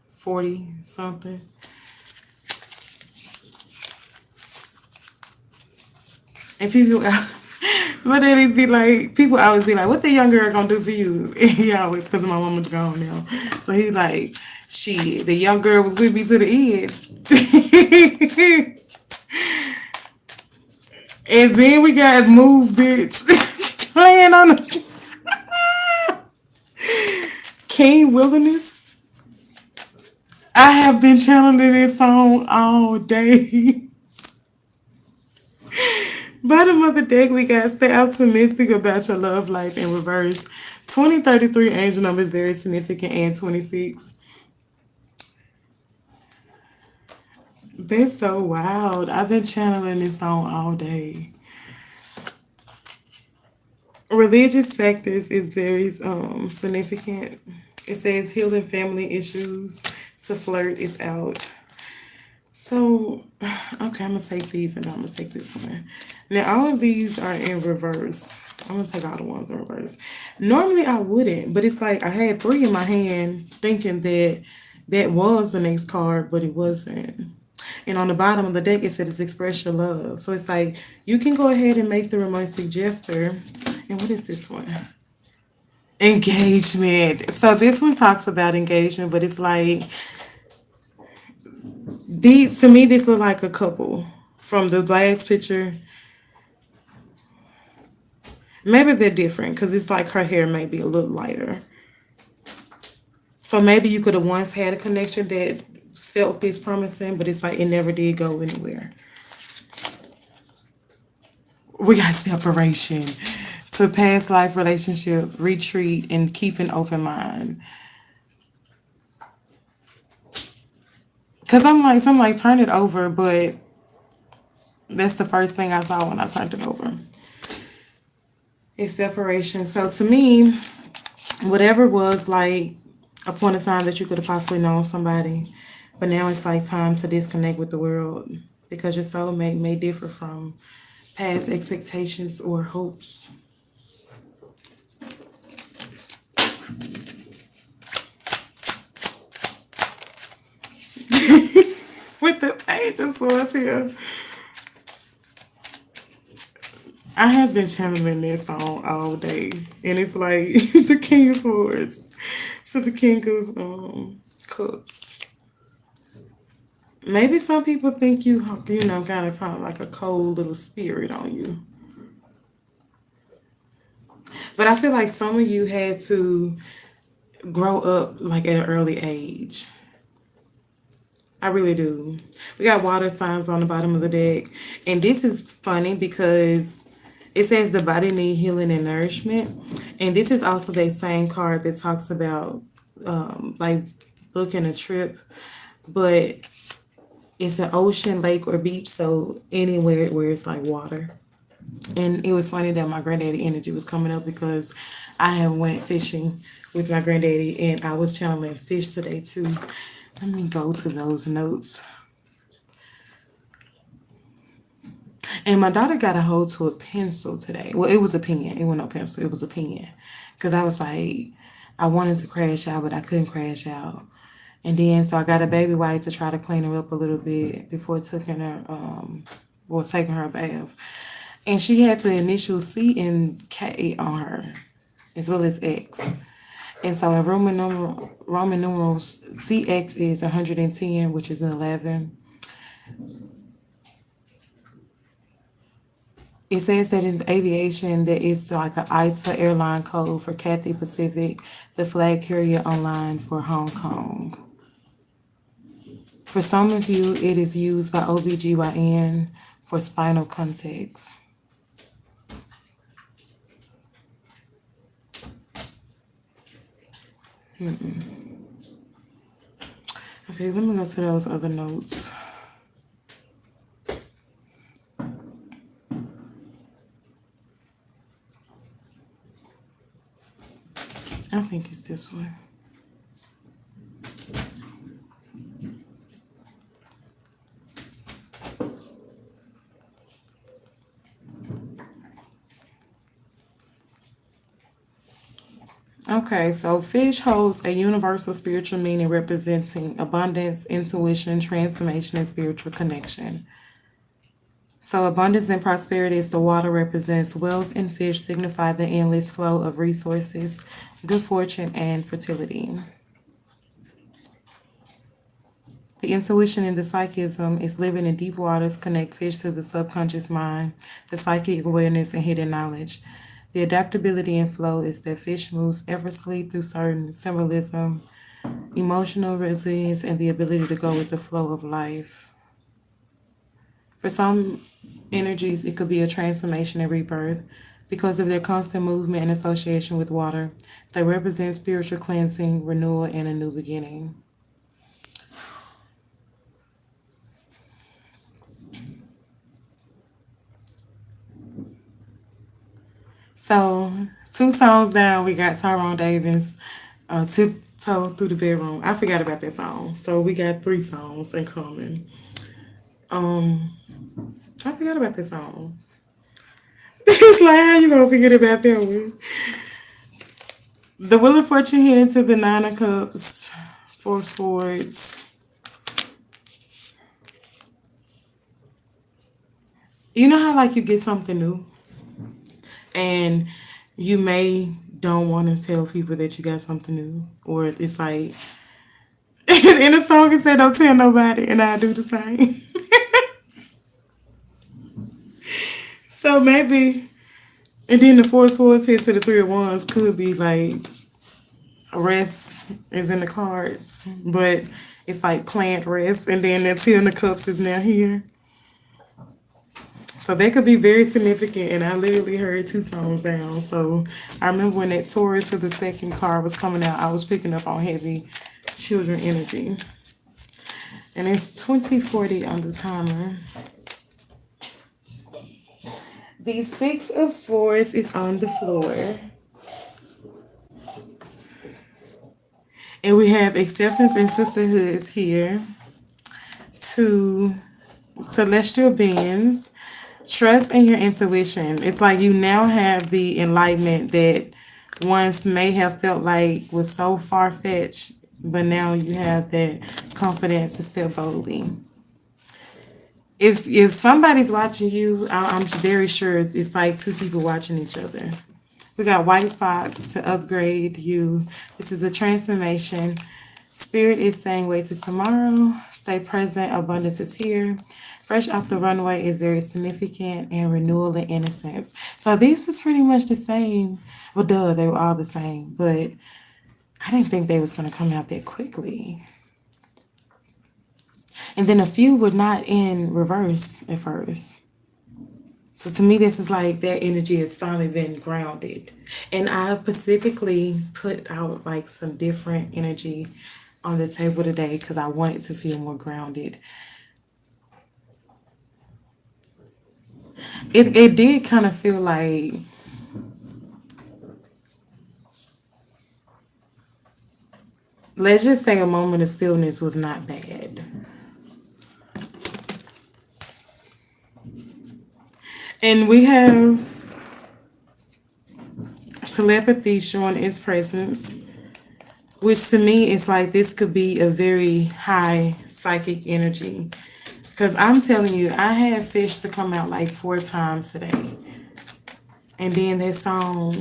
40 something. And people, my daddy be like, people always be like, "What the young girl gonna do for you?" And he always, because my mama's gone now, so he's like, "Shit, the young girl was with me to the end." And then we got moved, bitch, playing on the King Wilderness. I have been channeling this song all day. Bottom of the deck, we got stay optimistic about your love life in reverse. 2033 angel number is very significant, and 26. That's so wild. I've been channeling this song all day. Religious factors is very significant. It says healing family issues to flirt is out. So, okay, I'm gonna take these and I'm gonna take this one. Now, all of these are in reverse. I'm gonna take all the ones in reverse. Normally, I wouldn't, but it's like I had three in my hand, thinking that that was the next card, but it wasn't. And on the bottom of the deck, it says express your love. So it's like you can go ahead and make the romantic gesture. And what is this one? Engagement. So this one talks about engagement, but it's like these to me. This look like a couple from the last picture. Maybe they're different because it's like her hair may be a little lighter. So maybe you could have once had a connection that felt this promising, but it's like it never did go anywhere. We got separation to past life relationship, retreat, and keep an open mind. Cause I'm like, turn it over, but that's the first thing I saw when I turned it over. It's separation. So to me, whatever was like a point of time that you could have possibly known somebody, but now it's like time to disconnect with the world because your soulmate may differ from past expectations or hopes. With the page of swords here. I have been channeling this song all day, and it's like the King of Swords to the King of Cups. Maybe some people think you know, kind of like a cold little spirit on you, but I feel like some of you had to grow up like at an early age. I really do. We got water signs on the bottom of the deck, and this is funny because it says the body need healing and nourishment, and this is also that same card that talks about like booking a trip, but it's an ocean, lake, or beach, so anywhere where it's like water. And it was funny that my granddaddy energy was coming up because I have went fishing with my granddaddy, and I was channeling fish today too. Let me go to those notes. And my daughter got a hold to a pencil today. Well, it was a pen. It wasn't no pencil. It was a pen. Because I was like, I wanted to crash out, but I couldn't crash out. And then, so I got a baby wipe to try to clean her up a little bit before taking her, taking her a bath. And she had the initial C and K on her, as well as X. And so in Roman numerals, CX is 110, which is 11. It says that in aviation, there is like an ITA airline code for Cathay Pacific, the flag carrier online for Hong Kong. For some of you, it is used by OBGYN for spinal context. Okay, let me go to those other notes. I think it's this one. Okay, so fish holds a universal spiritual meaning representing abundance, intuition, transformation, and spiritual connection. So abundance and prosperity is the water represents wealth, and fish signify the endless flow of resources, good fortune, and fertility. The intuition in the psychism is living in deep waters, connect fish to the subconscious mind, the psychic awareness, and hidden knowledge. The adaptability and flow is that fish moves effortlessly through certain symbolism, emotional resilience, and the ability to go with the flow of life. For some energies, it could be a transformation and rebirth. Because of their constant movement and association with water, they represent spiritual cleansing, renewal, and a new beginning. So, two songs down, we got Tyrone Davis, Tiptoe Through the Bedroom. I forgot about that song. So, we got three songs in common. I forgot about this song. It's like, how you gonna forget about that one? The Wheel of Fortune hit into the Nine of Cups, Four of Swords. You know how, like, you get something new and you may don't want to tell people that you got something new, or it's like in a song it said don't tell nobody, and I do the same. So maybe, and then the Four of Swords hit to the Three of Wands could be like rest is in the cards, but it's like planned rest, and then the Ten of Cups is now here. So they could be very significant, and I literally heard two songs down. So I remember when that Taurus to the second card was coming out, I was picking up on heavy children energy. And it's 2040 on the timer. The Six of Swords is on the floor. And we have acceptance and sisterhood is here. Two celestial beings. Trust in your intuition. It's like you now have the enlightenment that once may have felt like was so far-fetched, but now you have that confidence to step boldly. If somebody's watching you, I'm very sure it's like two people watching each other. We got White Fox to upgrade you. This is a transformation. Spirit is saying wait till tomorrow. Stay present. Abundance is here. Fresh off the runway is very significant, and renewal and innocence. So these was pretty much the same. Well, duh, they were all the same, but I didn't think they was gonna come out that quickly. And then a few were not in reverse at first. So to me, this is like that energy has finally been grounded. And I specifically put out like some different energy on the table today because I wanted to feel more grounded. It did kind of feel like let's just say a moment of stillness was not bad. And we have telepathy showing its presence, which to me is like this could be a very high psychic energy. Because I'm telling you, I had fish to come out like 4 times today. And then that song,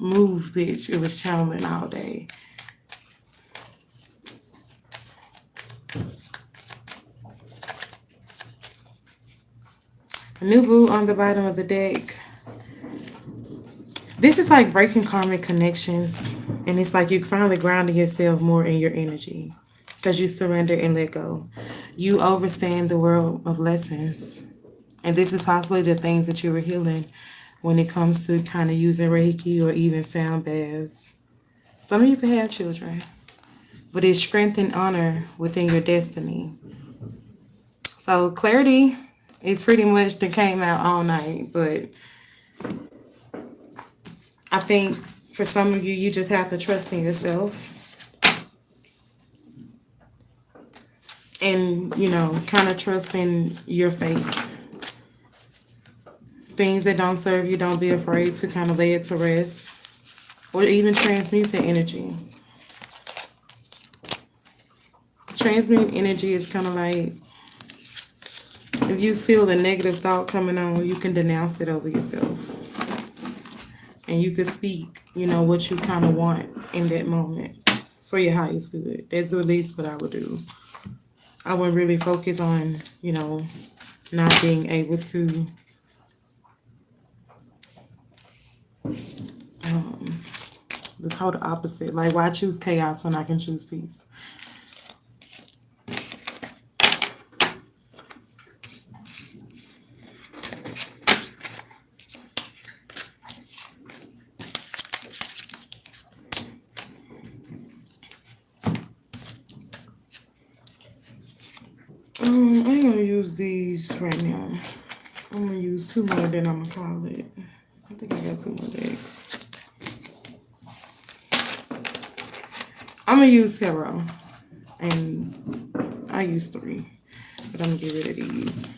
Move Bitch, it was channeling all day. A new boo on the bottom of the deck. This is like breaking karmic connections. And it's like you finally grounding yourself more in your energy. Because you surrender and let go. You understand the world of lessons. And this is possibly the things that you were healing when it comes to kind of using Reiki or even sound baths. Some of you can have children, but it's strength and honor within your destiny. So clarity is pretty much that came out all night, but I think for some of you, you just have to trust in yourself and, kind of trust in your faith. Things that don't serve you, don't be afraid to kind of lay it to rest or even transmute the energy. Transmute energy is kind of like if you feel a negative thought coming on, you can denounce it over yourself. And you could speak, what you kind of want in that moment for your highest good. That's at least what I would do. I wouldn't really focus on, not being able to the total opposite. Like, why choose chaos when I can choose peace? I ain't gonna use these right now. I'm gonna use 2 more, then I'm gonna call it. I think I got 2 more decks. I'm gonna use tarot, and I use 3, but I'm gonna get rid of these.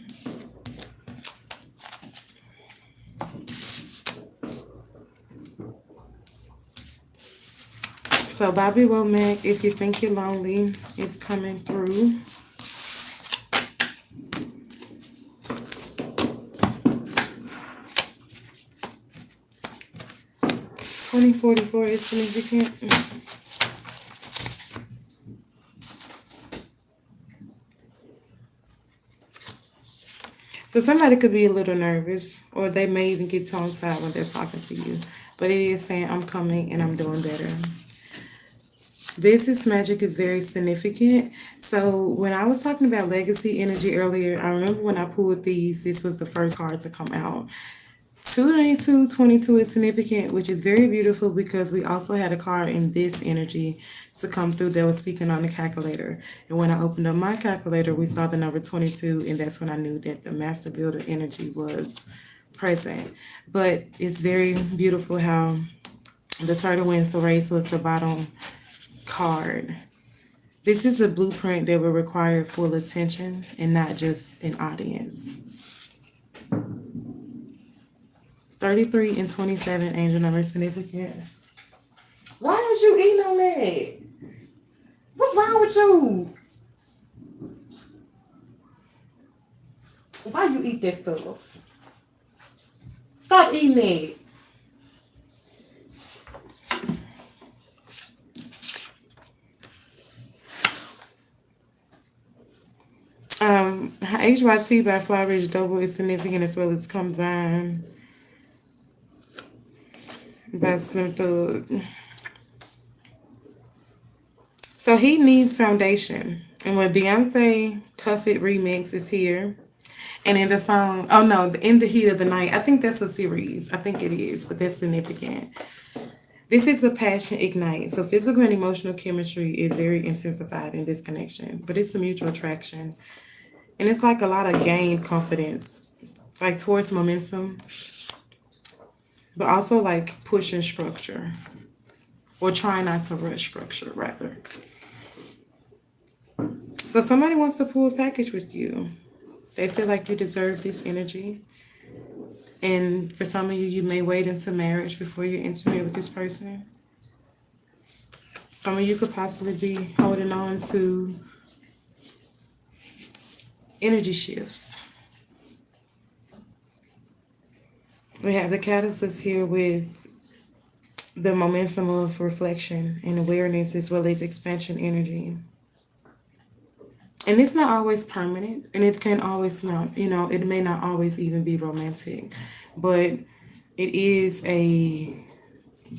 So Bobby Womack, if you think you're lonely, it's coming through. 2044 is significant. So somebody could be a little nervous, or they may even get tongue-tied when they're talking to you. But it is saying, I'm coming and I'm doing better. Business magic is very significant. So when I was talking about legacy energy earlier, I remember when I pulled these, this was the first card to come out. 29222 is significant, which is very beautiful because we also had a card in this energy to come through that was speaking on the calculator. And when I opened up my calculator, we saw the number 22, and that's when I knew that the master builder energy was present. But it's very beautiful how the turtle wins the race was the bottom card. This is a blueprint that will require full attention and not just an audience. 33 and 27 angel number significant. Why is you eating on that? What's wrong with you? Why you eat that stuff? Stop eating it. HYT by Fly Rich Double is significant as well as Comes On by Slim Thug. So he needs foundation. And when Beyonce Cuff It remix is here. And in the song, oh no, In the Heat of the Night, I think that's a series. I think it is, but that's significant. This is a passion ignite. So physical and emotional chemistry is very intensified in this connection, but it's a mutual attraction. And it's like a lot of gained confidence, like towards momentum, but also like pushing structure or trying not to rush structure rather. So somebody wants to pull a package with you. They feel like you deserve this energy. And for some of you, you may wait until marriage before you're intimate with this person. Some of you could possibly be holding on to energy shifts. We have the catalyst here with the momentum of reflection and awareness as well as expansion energy. And it's not always permanent, and it can always not, it may not always even be romantic, but it is a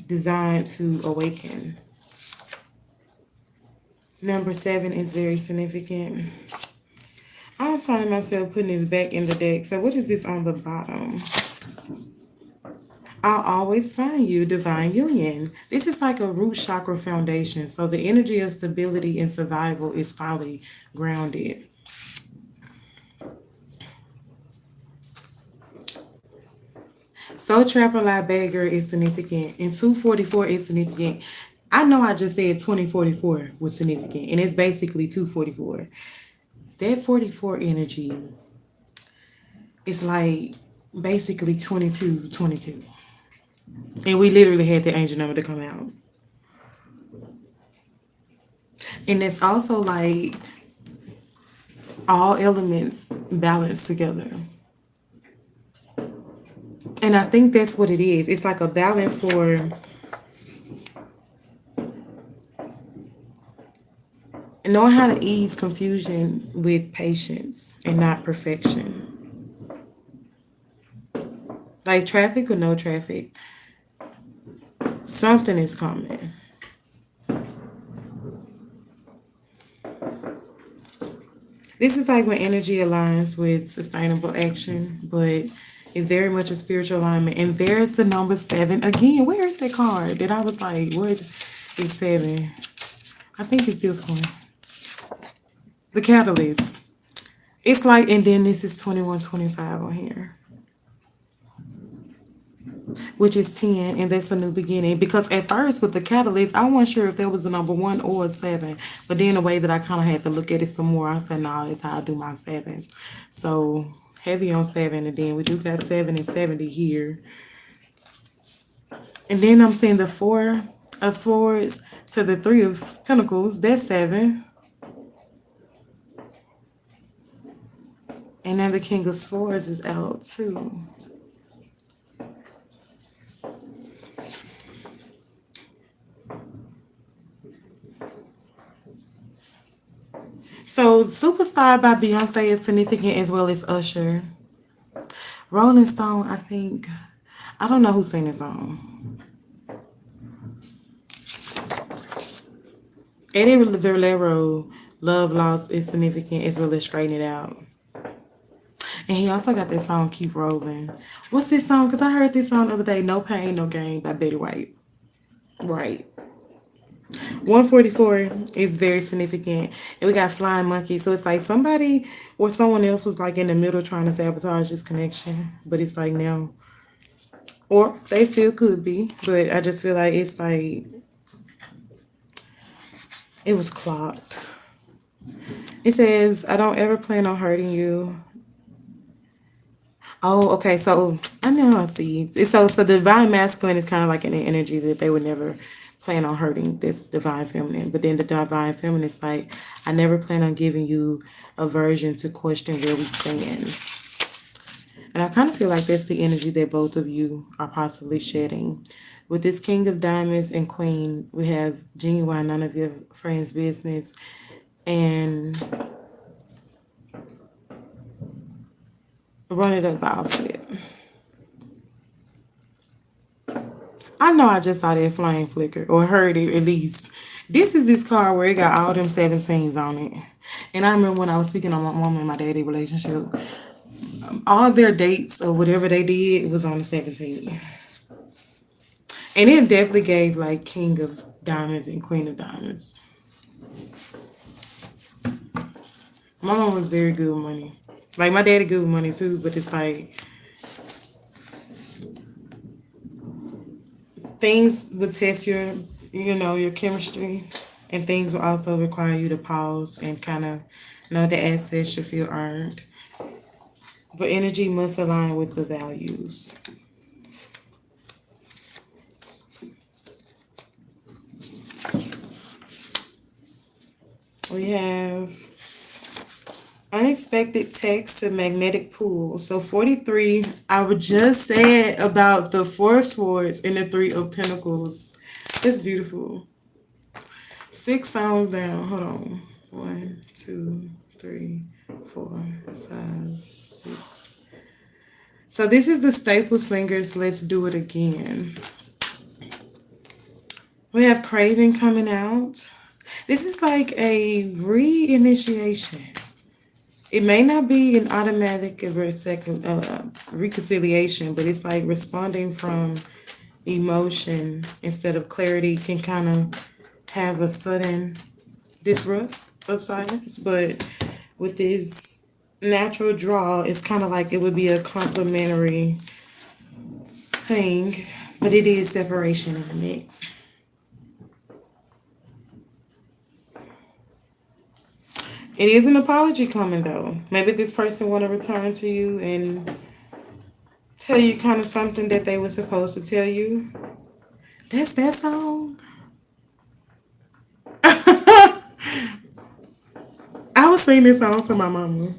design to awaken. Number 7 is very significant. I'm finding myself putting this back in the deck. So what is this on the bottom? I'll always find you, divine union. This is like a root chakra foundation. So the energy of stability and survival is finally grounded. Soul Trapper Lie Beggar is significant. And 244 is significant. I know I just said 2044 was significant. And it's basically 244. That 44 energy is like basically 2222. And we literally had the angel number to come out. And it's also like all elements balanced together. And I think that's what it is. It's like a balance for knowing how to ease confusion with patience and not perfection. Like traffic or no traffic, something is coming. This is like when energy aligns with sustainable action, but it's very much a spiritual alignment. And there's the number 7 again. Where is that card that I was like, what is 7? I think it's this one. The catalyst. It's like, and then this is 2125 on here, which is 10, and that's a new beginning. Because at first with the catalyst, I wasn't sure if there was a number 1 or a 7. But then the way that I kind of had to look at it some more, I said, no, that's how I do my 7s. So heavy on 7, and then we do got 7 and 70 here. And then I'm seeing the 4 of Swords to the 3 of Pentacles. That's 7. And then the King of Swords is out too. So Superstar by Beyonce is significant as well as Usher. Rolling Stone, I think, I don't know who sang this song. Eddie Valero, Love Lost is significant as well as Straighten It Out. And he also got that song Keep Rolling. What's this song? Because I heard this song the other day, No Pain, No Gain by Betty White. Right. 144 is very significant. And we got Flying Monkey. So it's like somebody or someone else was like in the middle trying to sabotage this connection. But it's like now. Or they still could be. But I just feel like it's like it was clocked. It says, I don't ever plan on hurting you. Oh, okay. So I know I see. So divine masculine is kind of like an energy that they would never plan on hurting this divine feminine. But then the divine feminine is like, I never plan on giving you aversion to question where we stand. And I kind of feel like that's the energy that both of you are possibly shedding. With this King of Diamonds and Queen, we have genuine, none of your friends' business. And run it up opposite. I know I just saw that flame flicker or heard it at least. This is this card where it got all them 17s on it. And I remember when I was speaking on my mom and my daddy relationship, all their dates or whatever they did was on the 17th. And it definitely gave like King of Diamonds and Queen of Diamonds. My mom was very good with money. Like my daddy good with money too, but it's like things would test your chemistry, and things will also require you to pause and kind of know the assets should feel earned. But energy must align with the values. We have Unexpected text to magnetic pull. So 43, I would just say about the four of swords and the three of pentacles. It's beautiful. Six sounds down. Hold on. One, two, three, four, five, six. So this is the staple slingers. Let's do it again. We have craving coming out. This is like a reinitiation. It may not be an automatic reconciliation, but it's like responding from emotion instead of clarity can kind of have a sudden disrupt of silence. But with this natural draw, it's kind of like it would be a complementary thing, but it is separation in the mix. It is an apology coming though. Maybe this person want to return to you and tell you kind of something that they were supposed to tell you. That's that song. I was singing this song to my mama,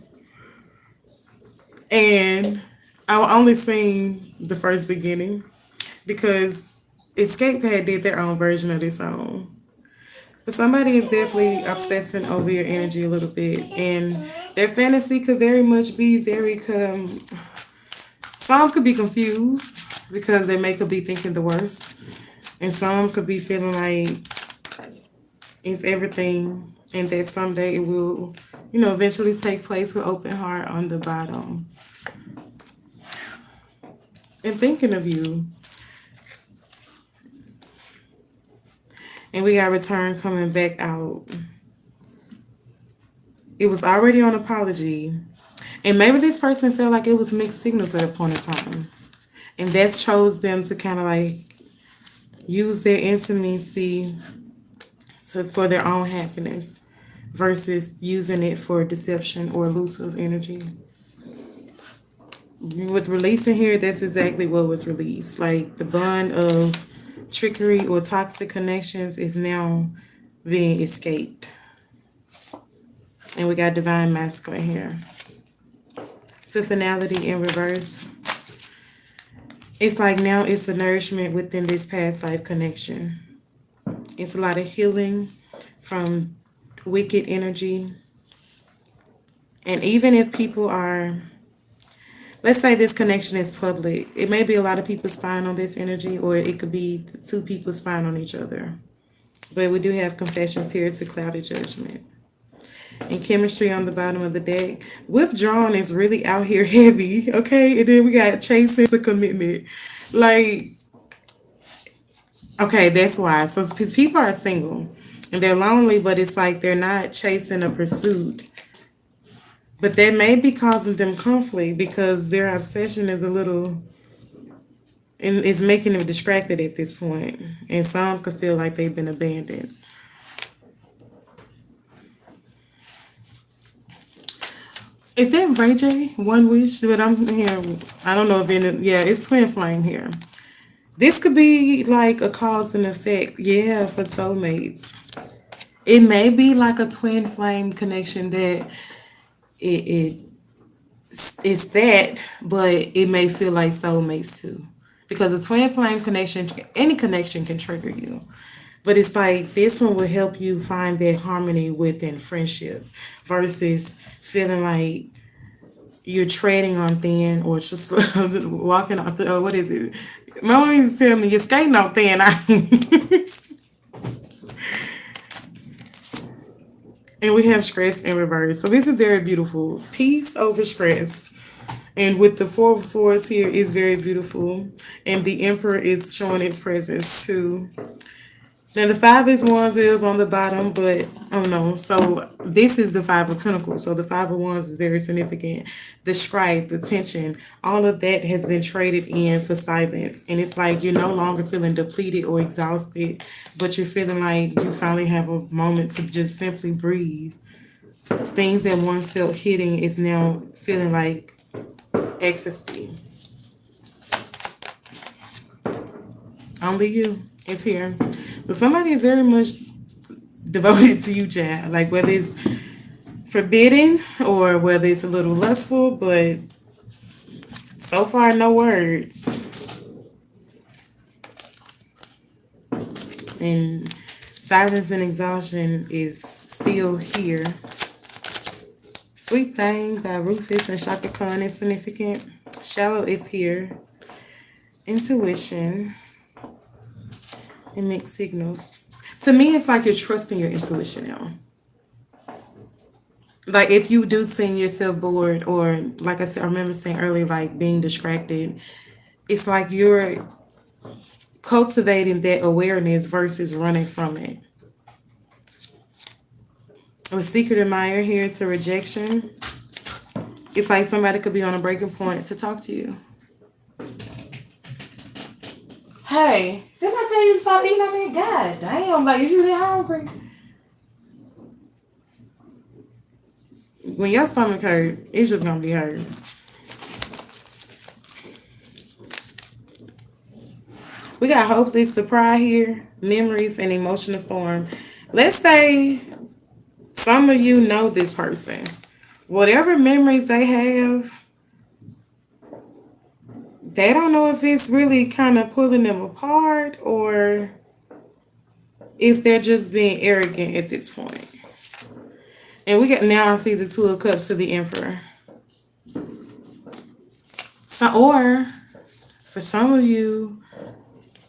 and I only sing the first beginning because Escape had did their own version of this song. But somebody is definitely obsessing over your energy a little bit, and their fantasy could very much be very. Some could be confused because they may could be thinking the worst, and some could be feeling like it's everything, and that someday it will, eventually take place with open heart on the bottom. And thinking of you. And we got return coming back out. It was already on apology. And maybe this person felt like it was mixed signals at a point in time. And that chose them to kind of like use their intimacy for their own happiness versus using it for deception or elusive energy. With releasing here, that's exactly what was released. Like the bond of trickery or toxic connections is now being escaped. And we got divine masculine here. To finality in reverse. It's like now it's a nourishment within this past life connection. It's a lot of healing from wicked energy. And even if people are, let's say this connection is public, it may be a lot of people spying on this energy, or it could be two people spying on each other. But we do have confessions here to clouded judgment. And chemistry on the bottom of the deck. Withdrawn is really out here heavy, okay? And then we got chasing to commitment. Like, okay, that's why. So because people are single and they're lonely, but it's like they're not chasing a pursuit. But that may be causing them conflict because their obsession is a little, and it's making them distracted at this point. And some could feel like they've been abandoned. Is that Ray J? One Wish? But I'm here. I don't know if yeah, it's twin flame here. This could be like a cause and effect. Yeah, for soulmates. It may be like a twin flame connection that it it's that, but it may feel like soulmates too. Because a twin flame connection, any connection can trigger you. But it's like this one will help you find that harmony within friendship versus feeling like you're treading on thin or just walking on thin. What is it? My mom used to tell me you're skating on thin ice. And we have stress in reverse. So this is very beautiful. Peace over stress. And with the Four of Swords here is very beautiful. And the Emperor is showing its presence too. Now the Five of Wands is on the bottom, but I don't know. So this is the Five of Pentacles. So the Five of Wands is very significant. The strife, the tension, all of that has been traded in for silence. And it's like you're no longer feeling depleted or exhausted, but you're feeling like you finally have a moment to just simply breathe. Things that once felt hitting is now feeling like ecstasy. Only you is here. So somebody is very much devoted to you, child. Like whether it's forbidden or whether it's a little lustful, but so far, no words. And silence and exhaustion is still here. Sweet Thing by Rufus and Shaka Khan is significant. Shallow is here. Intuition and mixed signals. To me, it's like you're trusting your intuition now. Like if you do seem yourself bored, or like I said, I remember saying earlier, like being distracted, it's like you're cultivating that awareness versus running from it. With Secret Admirer here to rejection, it's like somebody could be on a breaking point to talk to you. Hey, didn't I tell you to stop eating on me? God damn, like you really hungry. When your stomach hurt, it's just gonna be hurt. We got hopeless surprise here, memories and emotional storm. Let's say some of you know this person. Whatever memories they have, they don't know if it's really kind of pulling them apart or if they're just being arrogant at this point. And we got now I see the Two of Cups to the Emperor. So, or for some of you,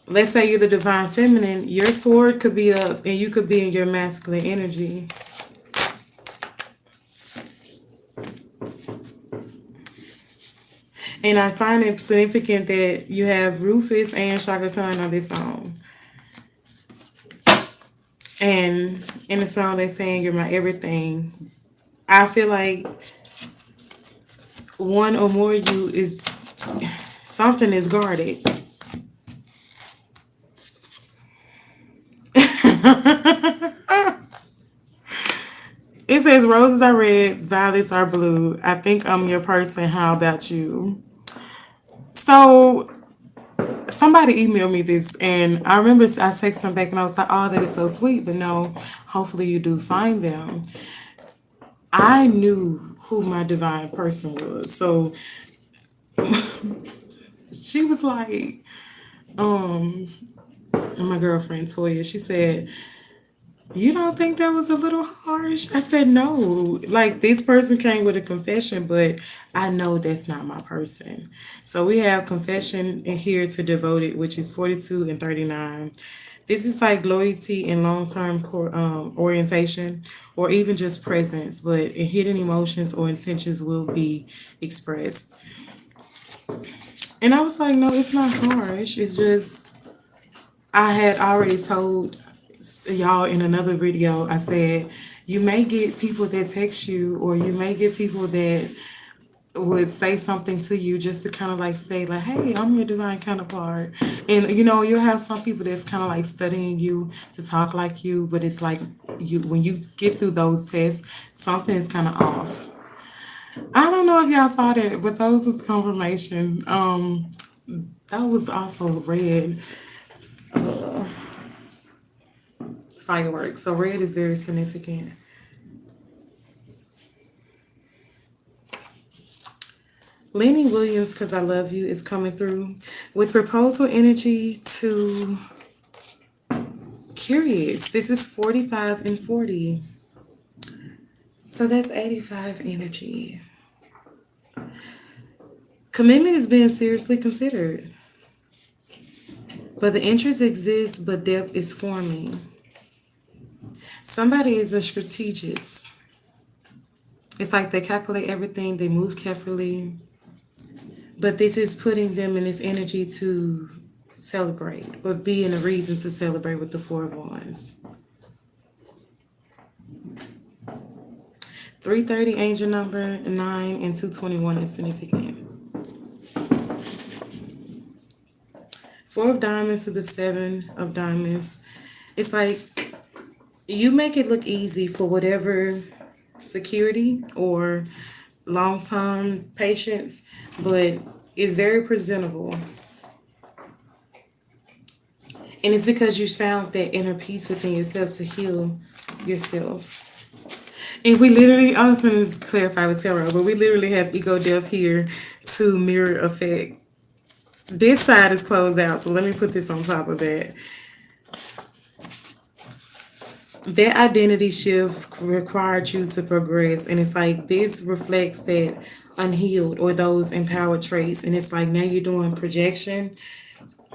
let's say you're the divine feminine, your sword could be up and you could be in your masculine energy. And I find it significant that you have Rufus and Shaka Khan on this song. And in the song they're saying you're my everything. I feel like one or more of you is something is guarded. It says roses are red, violets are blue. I think I'm your person. How about you? So somebody emailed me this, and I remember I texted them back, and I was like, "Oh, that is so sweet." But no, hopefully you do find them. I knew who my divine person was, so she was like, and my girlfriend Toya, she said, "You don't think that was a little harsh?" I said, "No. Like, this person came with a confession, but I know that's not my person." So we have confession in here to devoted, which is 42 and 39. This is like loyalty and long-term orientation, or even just presence, but hidden emotions or intentions will be expressed. And I was like, no, it's not harsh. It's just, I had already told y'all in another video, I said, you may get people that text you, or you may get people that would say something to you just to kind of like say like, hey, I'm your divine counterpart. And you know, you'll have some people that's kind of like studying you to talk like you, but it's like you when you get through those tests, something is kind of off. I don't know if y'all saw that, but those was confirmation. That was also red fireworks. So red is very significant. Lenny Williams, Cause I Love You, is coming through with proposal energy to Curious. This is 45 and 40. So that's 85 energy. Commitment is being seriously considered. But the interest exists, but depth is forming. Somebody is a strategist. It's like they calculate everything, they move carefully. But this is putting them in this energy to celebrate, or being a reason to celebrate with the Four of Wands. 330 angel number, 9 and 221 is significant. 4 of diamonds to the 7 of diamonds. It's like you make it look easy for whatever security or long-term patience, but it's very presentable. And it's because you found that inner peace within yourself to heal yourself. And we literally, I'm just going to clarify with tarot, but we literally have ego death here to mirror effect. This side is closed out, so let me put this on top of that. That identity shift required you to progress, and it's like this reflects that unhealed or those empowered traits, and it's like now you're doing projection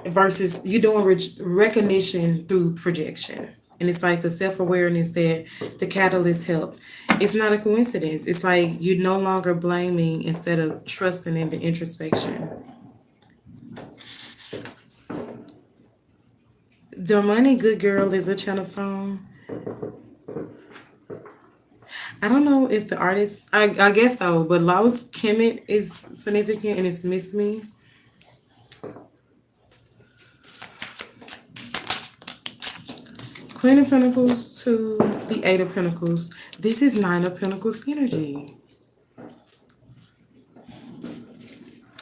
versus you're doing recognition through projection. And it's like the self-awareness that the catalyst helped. It's not a coincidence. It's like you're no longer blaming instead of trusting in the introspection. The Money Good Girl is a channel song. I don't know if the artist, I guess so, but Laos Kemet is significant and it's Miss Me. Queen of Pentacles to the Eight of Pentacles. This is Nine of Pentacles energy.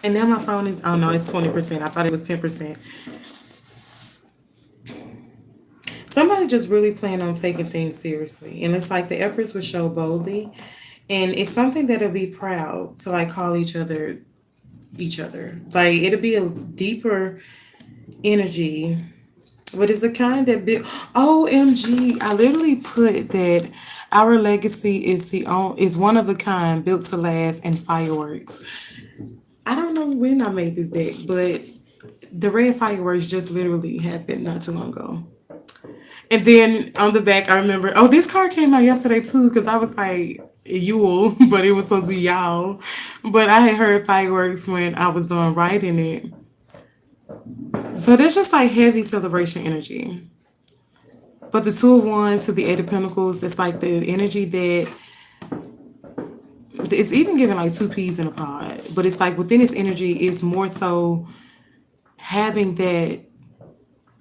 And now my phone is, oh no, it's 20%. I thought it was 10%. Somebody just really plan on taking things seriously. And it's like the efforts will show boldly. And it's something that'll be proud to like call each other. Like it'll be a deeper energy. But it's the kind that build. OMG! I literally put that our legacy is one of a kind, built to last, and fireworks. I don't know when I made this deck, but the red fireworks just literally happened not too long ago. And then on the back, I remember, oh, this card came out yesterday too, because I was like, Yule, but it was supposed to be y'all. But I had heard fireworks when I was doing writing it. So there's just like heavy celebration energy. But the Two of Wands to the Eight of Pentacles, it's like the energy that it's even giving like two peas in a pod. But it's like within its energy, it's more so having that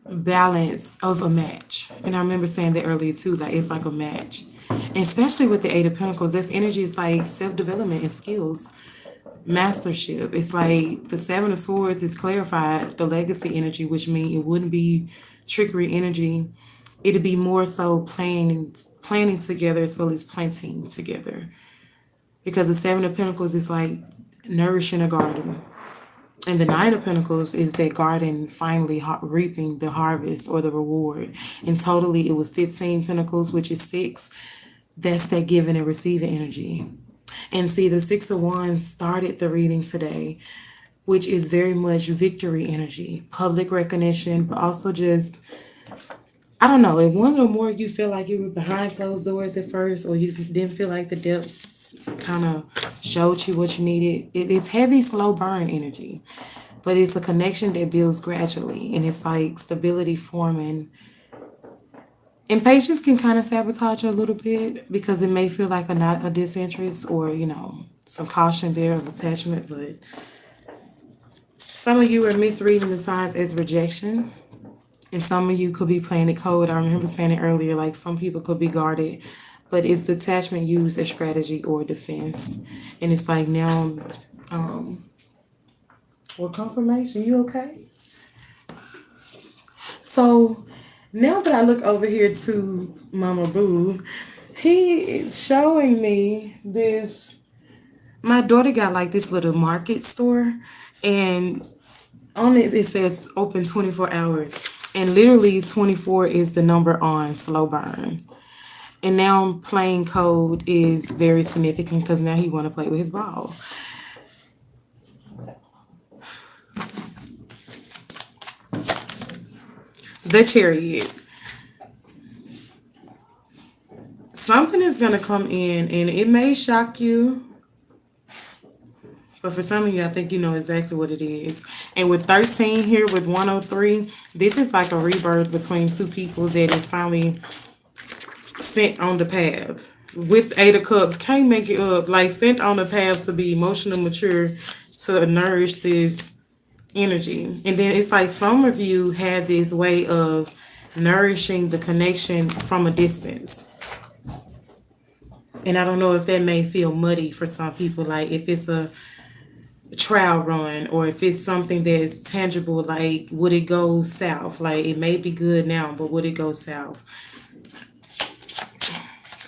balance of a match. And I remember saying that earlier too, like it's like a match. And especially with the Eight of Pentacles, this energy is like self-development and skills, mastership. It's like the Seven of Swords is clarified, the legacy energy, which means it wouldn't be trickery energy. It'd be more so planning together as well as planting together. Because the Seven of Pentacles is like nourishing a garden. And the Nine of Pentacles is that garden finally reaping the harvest or the reward. And totally, it was 15 Pentacles, which is 6. That's that giving and receiving energy. And see, the Six of Wands started the reading today, which is very much victory energy, public recognition, but also just, I don't know, if one or more you feel like you were behind closed doors at first, or you didn't feel like the depths kind of showed you what you needed. It's heavy, slow burn energy, but it's a connection that builds gradually, and it's like stability forming. And patience can kind of sabotage you a little bit because it may feel like not a disinterest or, some caution there of attachment, but some of you are misreading the signs as rejection. And some of you could be playing it cold. I remember saying it earlier, like some people could be guarded, but it's detachment used as strategy or defense. And it's like now, well, confirmation, you okay? So now that I look over here to Mama Boo, he is showing me this. My daughter got like this little market store, and on it says open 24 hours. And literally 24 is the number on slow burn. And now playing code is very significant because now he want to play with his ball. The Chariot. Something is going to come in and it may shock you. But for some of you, I think you know exactly what it is. And with 13 here, with 103, this is like a rebirth between two people that is finally sent on the path. With Eight of Cups, can't make it up. Like sent on the path to be emotionally mature, to nourish this energy. And then it's like some of you had this way of nourishing the connection from a distance. And I don't know if that may feel muddy for some people. Like if it's a trial run or if it's something that's tangible, like would it go south? Like it may be good now, but would it go south?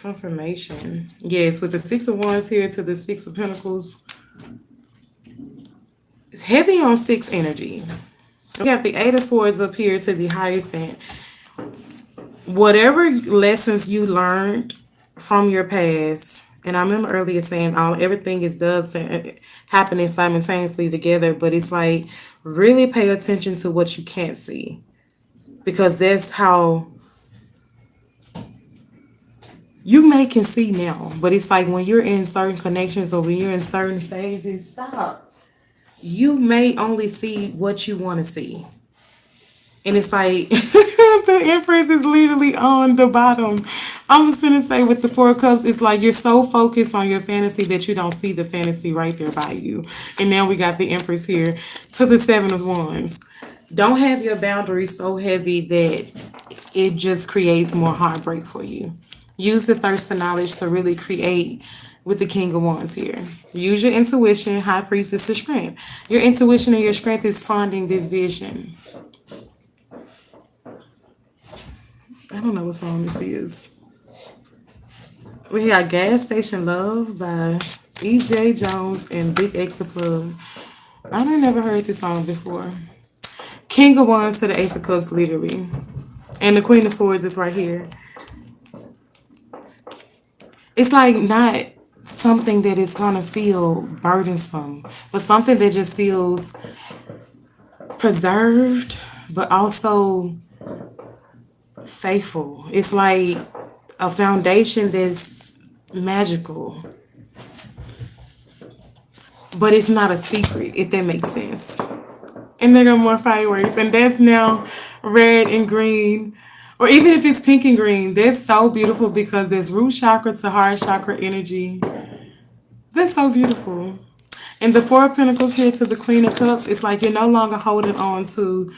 Confirmation. Yes, with the Six of Wands here to the Six of Pentacles. It's heavy on six energy. We got the Eight of Swords up here to the Hierophant. Whatever lessons you learned from your past, and I remember earlier saying everything is does happening simultaneously together, but it's like really pay attention to what you can't see, because that's how you may can see now, but it's like when you're in certain connections or when you're in certain phases, stop. You may only see what you want to see. And it's like the Empress is literally on the bottom. I'm just gonna say with the Four of Cups, it's like you're so focused on your fantasy that you don't see the fantasy right there by you. And now we got the Empress here to the Seven of Wands. Don't have your boundaries so heavy that it just creates more heartbreak for you. Use the thirst for knowledge to really create with the King of Wands here. Use your intuition, High Priestess of Strength. Your intuition and your strength is funding this vision. I don't know what song this is. We got Gas Station Love by E.J. Jones and Big X the Plug. I done never heard this song before. King of Wands to the Ace of Cups, literally. And the Queen of Swords is right here. It's like not something that is gonna feel burdensome, but something that just feels preserved, but also faithful. It's like a foundation that's magical, but it's not a secret, if that makes sense. And there go more fireworks, and that's now red and green, or even if it's pink and green, that's so beautiful because there's root chakra to heart chakra energy. That's so beautiful. And the Four of Pentacles here to the Queen of Cups, it's like you're no longer holding on to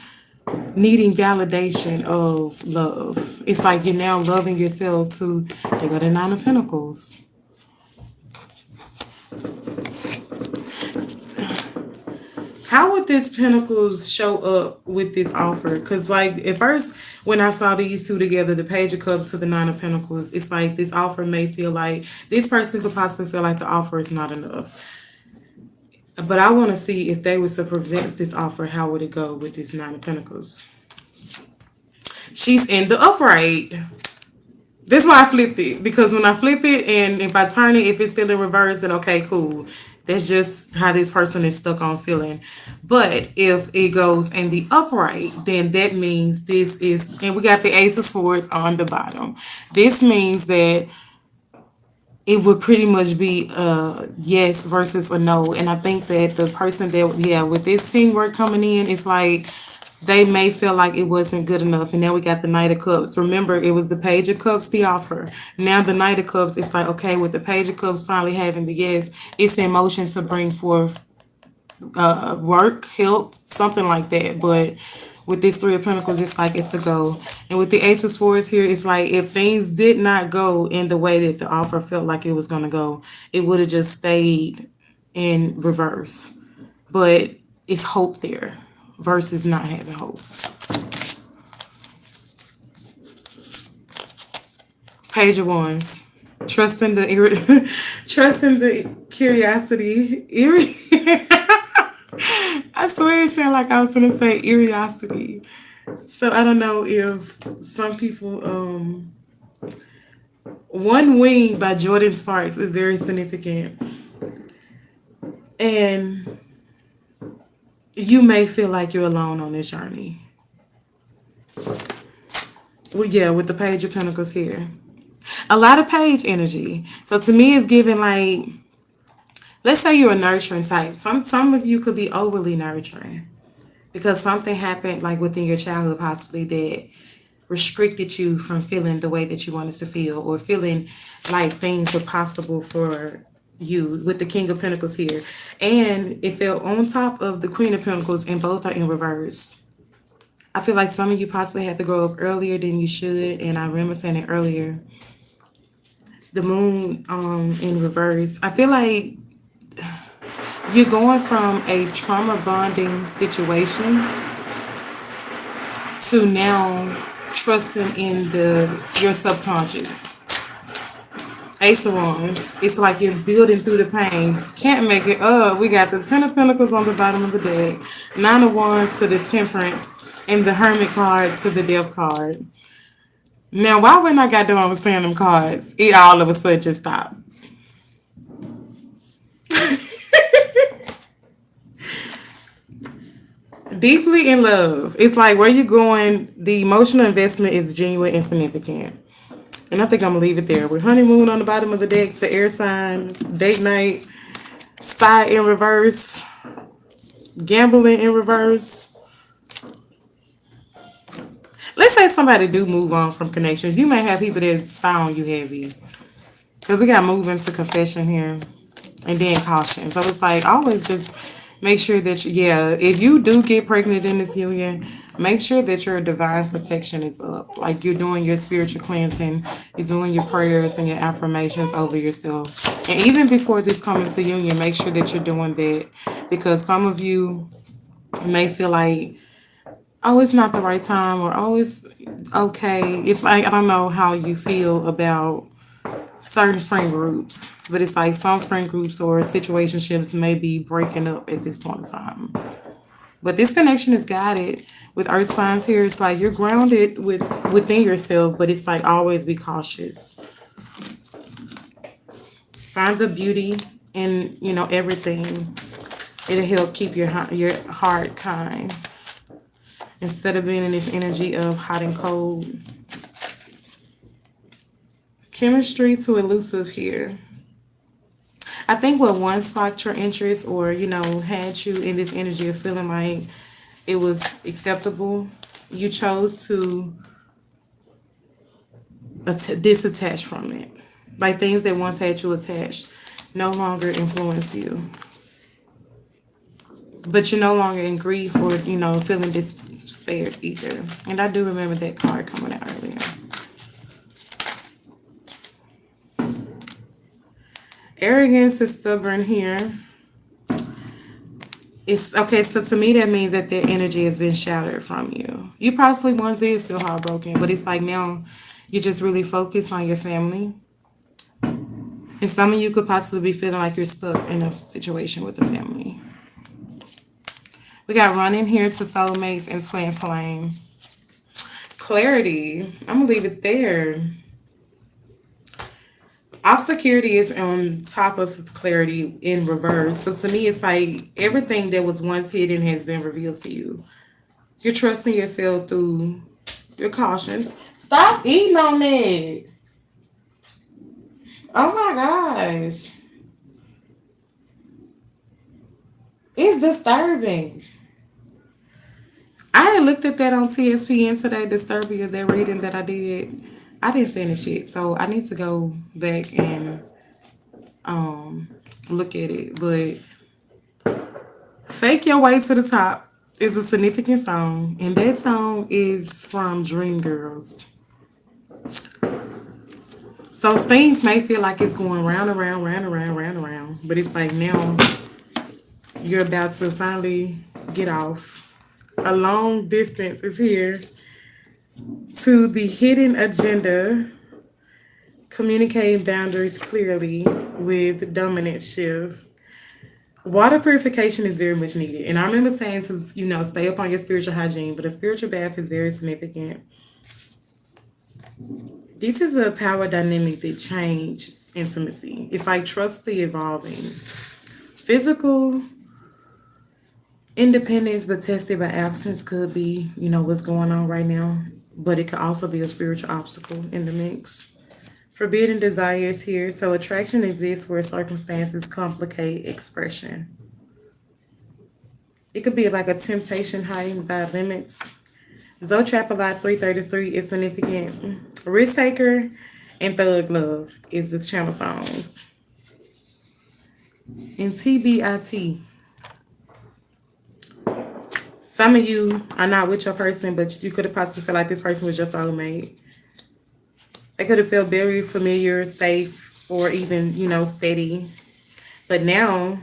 needing validation of love. It's like you're now loving yourself to, they go the Nine of Pentacles. How would this Pentacles show up with this offer? Because like at first when I saw these two together, the Page of Cups to the Nine of Pentacles, it's like this offer may feel like this person could possibly feel like the offer is not enough. But I want to see if they was to present this offer, how would it go with this Nine of Pentacles? She's in the upright. That's why I flipped it. Because when I flip it and if I turn it, if it's still in reverse, then okay, cool. That's just how this person is stuck on feeling. But if it goes in the upright, then that means this is, and we got the Ace of Swords on the bottom. This means that it would pretty much be a yes versus a no. And I think that the person that, yeah, with this teamwork coming in, it's like they may feel like it wasn't good enough. And now we got the Knight of Cups. Remember, it was the Page of Cups, the offer. Now the Knight of Cups, it's like, okay, with the Page of Cups finally having the yes, it's in motion to bring forth work, help, something like that. But with this Three of Pentacles, it's like it's a go. And with the Ace of Swords here, it's like if things did not go in the way that the offer felt like it was going to go, it would have just stayed in reverse. But it's hope there versus not having hope. Page of Wands. Trusting the trusting the curiosity. I swear it sounded like I was gonna say curiosity. So I don't know if some people One Wing by Jordan Sparks is very significant. And you may feel like you're alone on this journey. Well, yeah, with the Page of Pentacles here. A lot of page energy. So to me, it's giving like, let's say you're a nurturing type. Some of you could be overly nurturing because something happened like within your childhood possibly that restricted you from feeling the way that you wanted to feel or feeling like things were possible for you with the King of Pentacles here. And it fell on top of the Queen of Pentacles and both are in reverse. I feel like some of you possibly had to grow up earlier than you should. And I remember saying it earlier. The Moon in reverse. I feel like you're going from a trauma bonding situation to now trusting in your subconscious. Ace of Wands. It's like you're building through the pain. Can't make it up. We got the Ten of Pentacles on the bottom of the deck. Nine of Wands to the Temperance. And the Hermit card to the Death card. Now, why when I got done with saying them cards, it all of a sudden just stopped. Deeply in love. It's like where you're going, the emotional investment is genuine and significant. And I think I'm gonna leave it there. With honeymoon on the bottom of the deck for air sign, date night, spy in reverse, gambling in reverse. Let's say somebody do move on from connections. You may have people that spy on you heavy. Because we got moving to confession here. And then caution. So it's like always just make sure that if you do get pregnant in this union, make sure that your divine protection is up. Like you're doing your spiritual cleansing, you're doing your prayers and your affirmations over yourself. And even before this comes to union, make sure that you're doing that because some of you may feel like, oh, it's not the right time or oh, it's okay. It's like I don't know how you feel about certain friend groups, but it's like some friend groups or situationships may be breaking up at this point in time. But this connection is guided with earth signs here. It's like you're grounded within yourself, but it's like always be cautious. Find the beauty in everything. It'll help keep your heart kind instead of being in this energy of hot and cold. Chemistry to elusive here. I think what once sparked your interest or, had you in this energy of feeling like it was acceptable, you chose to disattach from it. Like things that once had you attached no longer influence you. But you're no longer in grief or, feeling despair either. And I do remember that card coming out earlier. Arrogance is stubborn here. It's okay, so to me that means that their energy has been shattered from you. You possibly once did feel heartbroken, but it's like now you're just really focused on your family. And some of you could possibly be feeling like you're stuck in a situation with the family. We got running here to soulmates and twin flame. Clarity. I'm gonna leave it there. Obscurity is on top of clarity in reverse. So to me, it's like everything that was once hidden has been revealed to you. You're trusting yourself through your cautions. Stop eating on it. Oh my gosh. It's disturbing. I had looked at that on TSPN today, disturbing of that reading that I did. I didn't finish it, so I need to go back and look at it. But Fake Your Way to the Top is a significant song, and that song is from Dreamgirls. So things may feel like it's going round and round, round and round, round and round, but it's like now you're about to finally get off. A long distance is here to the hidden agenda, communicating boundaries clearly with dominant shift. Water purification is very much needed. And I remember saying to, stay up on your spiritual hygiene, but a spiritual bath is very significant. This is a power dynamic that changes intimacy. It's like trust the evolving. Physical independence, but tested by absence could be, what's going on right now. But it could also be a spiritual obstacle in the mix. Forbidden desires here. So attraction exists where circumstances complicate expression. It could be like a temptation heightened by limits. Zotrapalot 333 is significant. Risk taker and thug love is the channel phones. And TBIT. Some of you are not with your person, but you could have possibly felt like this person was your soulmate. They could have felt very familiar, safe, or even, steady. But now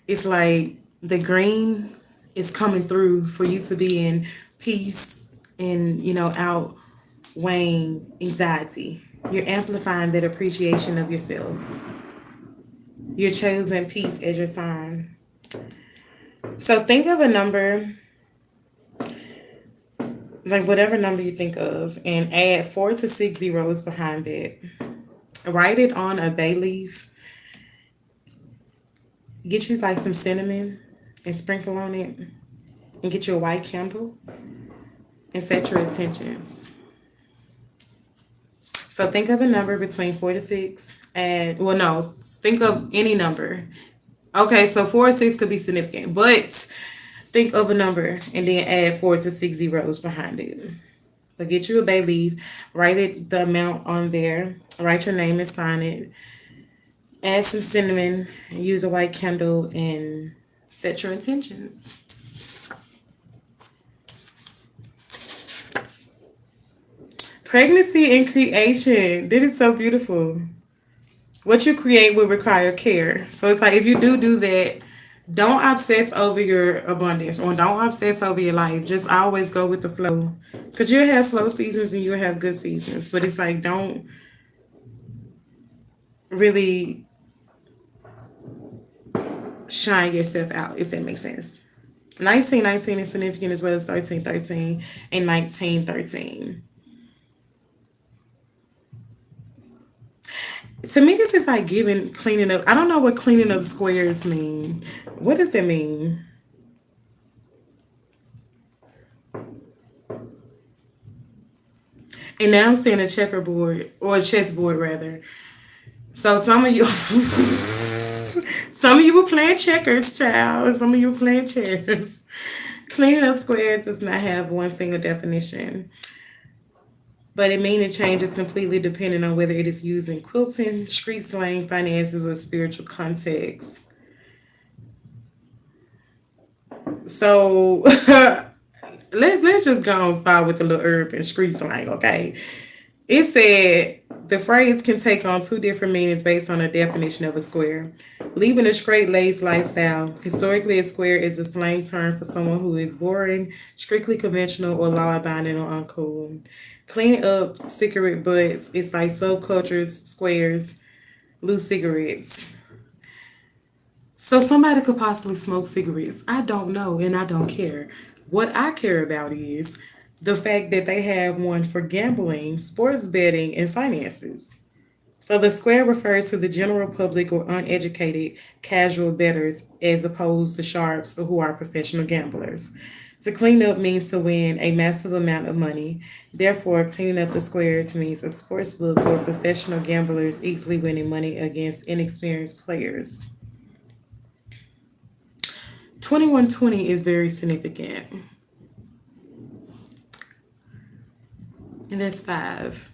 it's like the green is coming through for you to be in peace and, outweighing anxiety. You're amplifying that appreciation of yourself. You're choosing peace as your sign. So think of a number, like whatever number you think of, and add 4 to 6 zeros behind it. Write it on a bay leaf. Get you like some cinnamon and sprinkle on it. And get you a white candle and set your intentions. So think of a number between 4 to 6 and, well, no, think of any number. Okay, so 4 or 6 could be significant, but think of a number and then add 4 to 6 zeros behind it. But get you a bay leaf, write it the amount on there, write your name and sign it, add some cinnamon, use a white candle, and set your intentions. Pregnancy and creation. That is so beautiful. What you create will require care. So it's like if you do that, don't obsess over your abundance or don't obsess over your life. Just always go with the flow. Because you'll have slow seasons and you'll have good seasons. But it's like don't really shine yourself out, if that makes sense. 1919 is significant as well as 1313 and 1913. To me, this is like giving cleaning up. I don't know what cleaning up squares mean. What does that mean? And now I'm saying a checkerboard or a chessboard rather. So some of you, some of you were playing checkers, child. And some of you were playing chess. Cleaning up squares does not have one single definition, but it means it changes completely depending on whether it is used in quilting, street slang, finances, or spiritual context. So let's just go and start with the little urban street slang, okay? It said the phrase can take on two different meanings based on the definition of a square. Leaving a straight laced lifestyle. Historically, a square is a slang term for someone who is boring, strictly conventional, or law abiding or uncool. Cleaning up cigarette butts. It's like subcultures, squares, loose cigarettes. So somebody could possibly smoke cigarettes. I don't know and I don't care. What I care about is the fact that they have one for gambling, sports betting, and finances. So the square refers to the general public or uneducated casual bettors as opposed to sharps who are professional gamblers. To clean up means to win a massive amount of money. Therefore, cleaning up the squares means a sports book or professional gamblers easily winning money against inexperienced players. 2120 is very significant, and that's 5.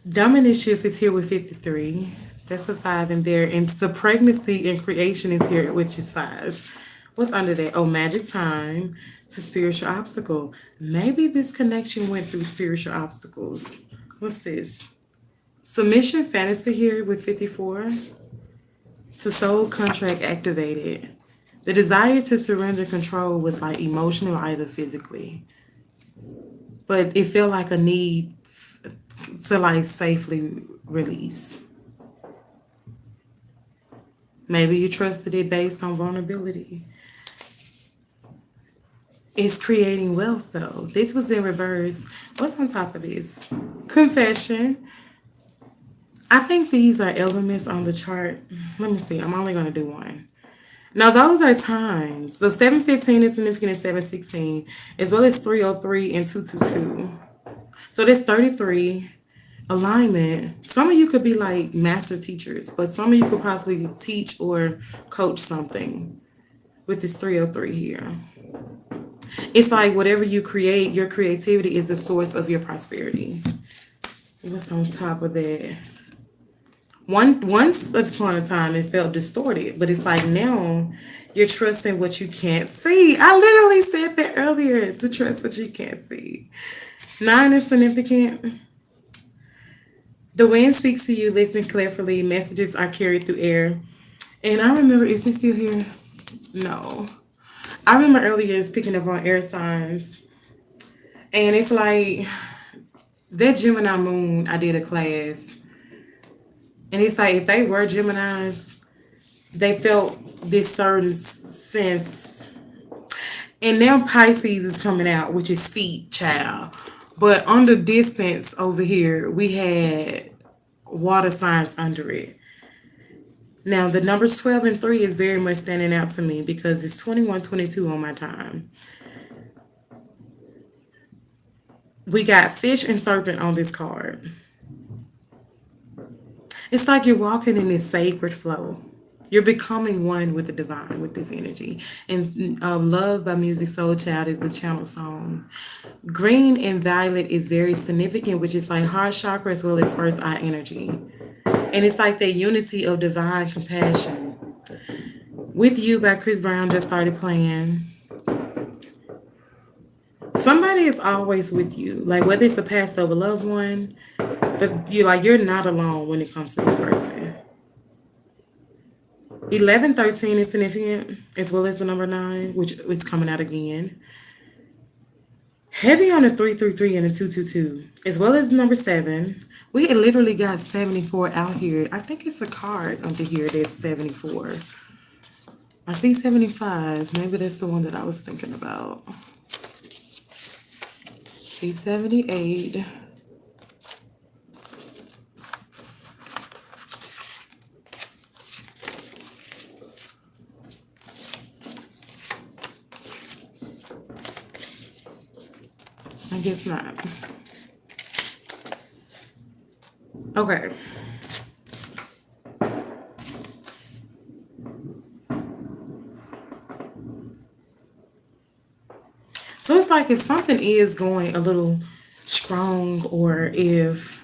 Domination is here with 53. That's a 5 in there. And so pregnancy and creation is here, which is 5. What's under that? Oh, magic time to spiritual obstacle. Maybe this connection went through spiritual obstacles. What's this? Submission fantasy here with 54 to soul contract activated. The desire to surrender control was like emotional, either physically, but it felt like a need to like safely release. Maybe you trusted it based on vulnerability. It's creating wealth though. This was in reverse. What's on top of this? Confession. I think these are elements on the chart. Let me see. I'm only going to do one. Now, those are times. So 715 is significant in 716, as well as 303 and 222. So that's 33. Alignment. Some of you could be like master teachers, but some of you could possibly teach or coach something with this 303 here. It's like whatever you create, your creativity is the source of your prosperity. What's on top of that? Once upon a time it felt distorted, but it's like now you're trusting what you can't see. I literally said that earlier, to trust what you can't see. 9 is significant. The wind speaks to you, listen carefully, messages are carried through air. And I remember, is he still here? No. I remember earlier is picking up on air signs. And it's like That Gemini moon, I did a class, and it's like if they were Geminis, they felt this certain sense. And now Pisces is coming out, which is feet, child. But on the distance over here, we had water signs under it. Now, the numbers 12 and 3 is very much standing out to me because it's 21, 22 on my time. We got fish and serpent on this card. It's like you're walking in this sacred flow. You're becoming one with the divine with this energy. And Love by Music Soul Child is a channel song. Green and violet is very significant, which is like heart chakra as well as first eye energy. And it's like the unity of divine compassion. With You by Chris Brown just started playing. Somebody is always with you, like whether it's a past or a loved one, but you're not alone when it comes to this person. 11, 13 is significant, as well as the number 9, which is coming out again. Heavy on the 333 and the 222, as well as number 7. We literally got 74 out here. I think it's a card under here that's 74. I see 75. Maybe that's the one that I was thinking about. See 78. I guess not. Okay. So it's like if something is going a little strong, or if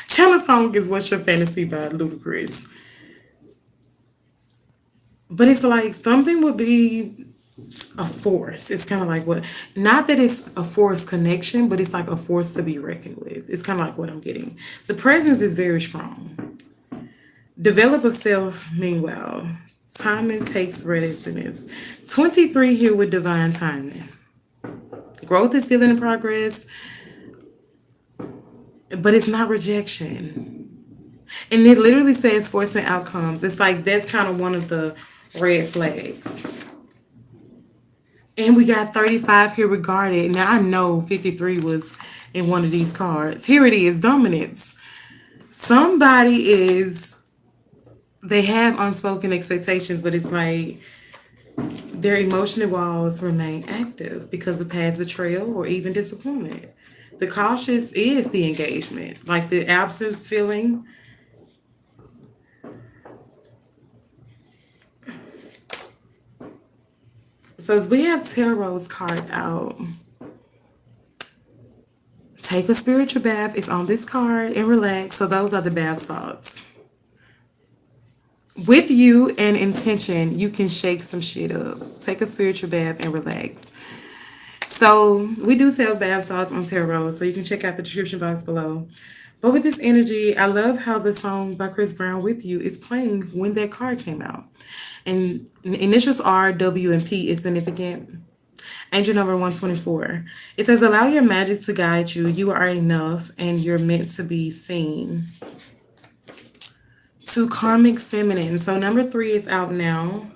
Channel Song is What's Your Fantasy by Ludacris. But it's like something would be a force. It's kind of like what, not that it's a force connection, but it's like a force to be reckoned with. It's kind of like what I'm getting. The presence is very strong. Develop a self, meanwhile. Timing takes readiness. 23 here with divine timing. Growth is still in progress, but it's not rejection. And it literally says forcing outcomes. It's like that's kind of one of the red flags. And we got 35 here regarded. Now I know 53 was in one of these cards. Here it is, dominance. Somebody they have unspoken expectations, but it's like their emotional walls remain active because of past betrayal or even disappointment. The cautious is the engagement, like the absence feeling. So as we have Tarot's card out, take a spiritual bath. It's on this card and relax. So those are the bath salts. With you and intention, you can shake some shit up. Take a spiritual bath and relax. So we do sell bath salts on Tarot, so you can check out the description box below. But with this energy, I love how the song by Chris Brown With You is playing when that card came out. And initials R, W, and P is significant. Angel number 124. It says, allow your magic to guide you. You are enough and you're meant to be seen. To karmic feminine. So number 3 is out now.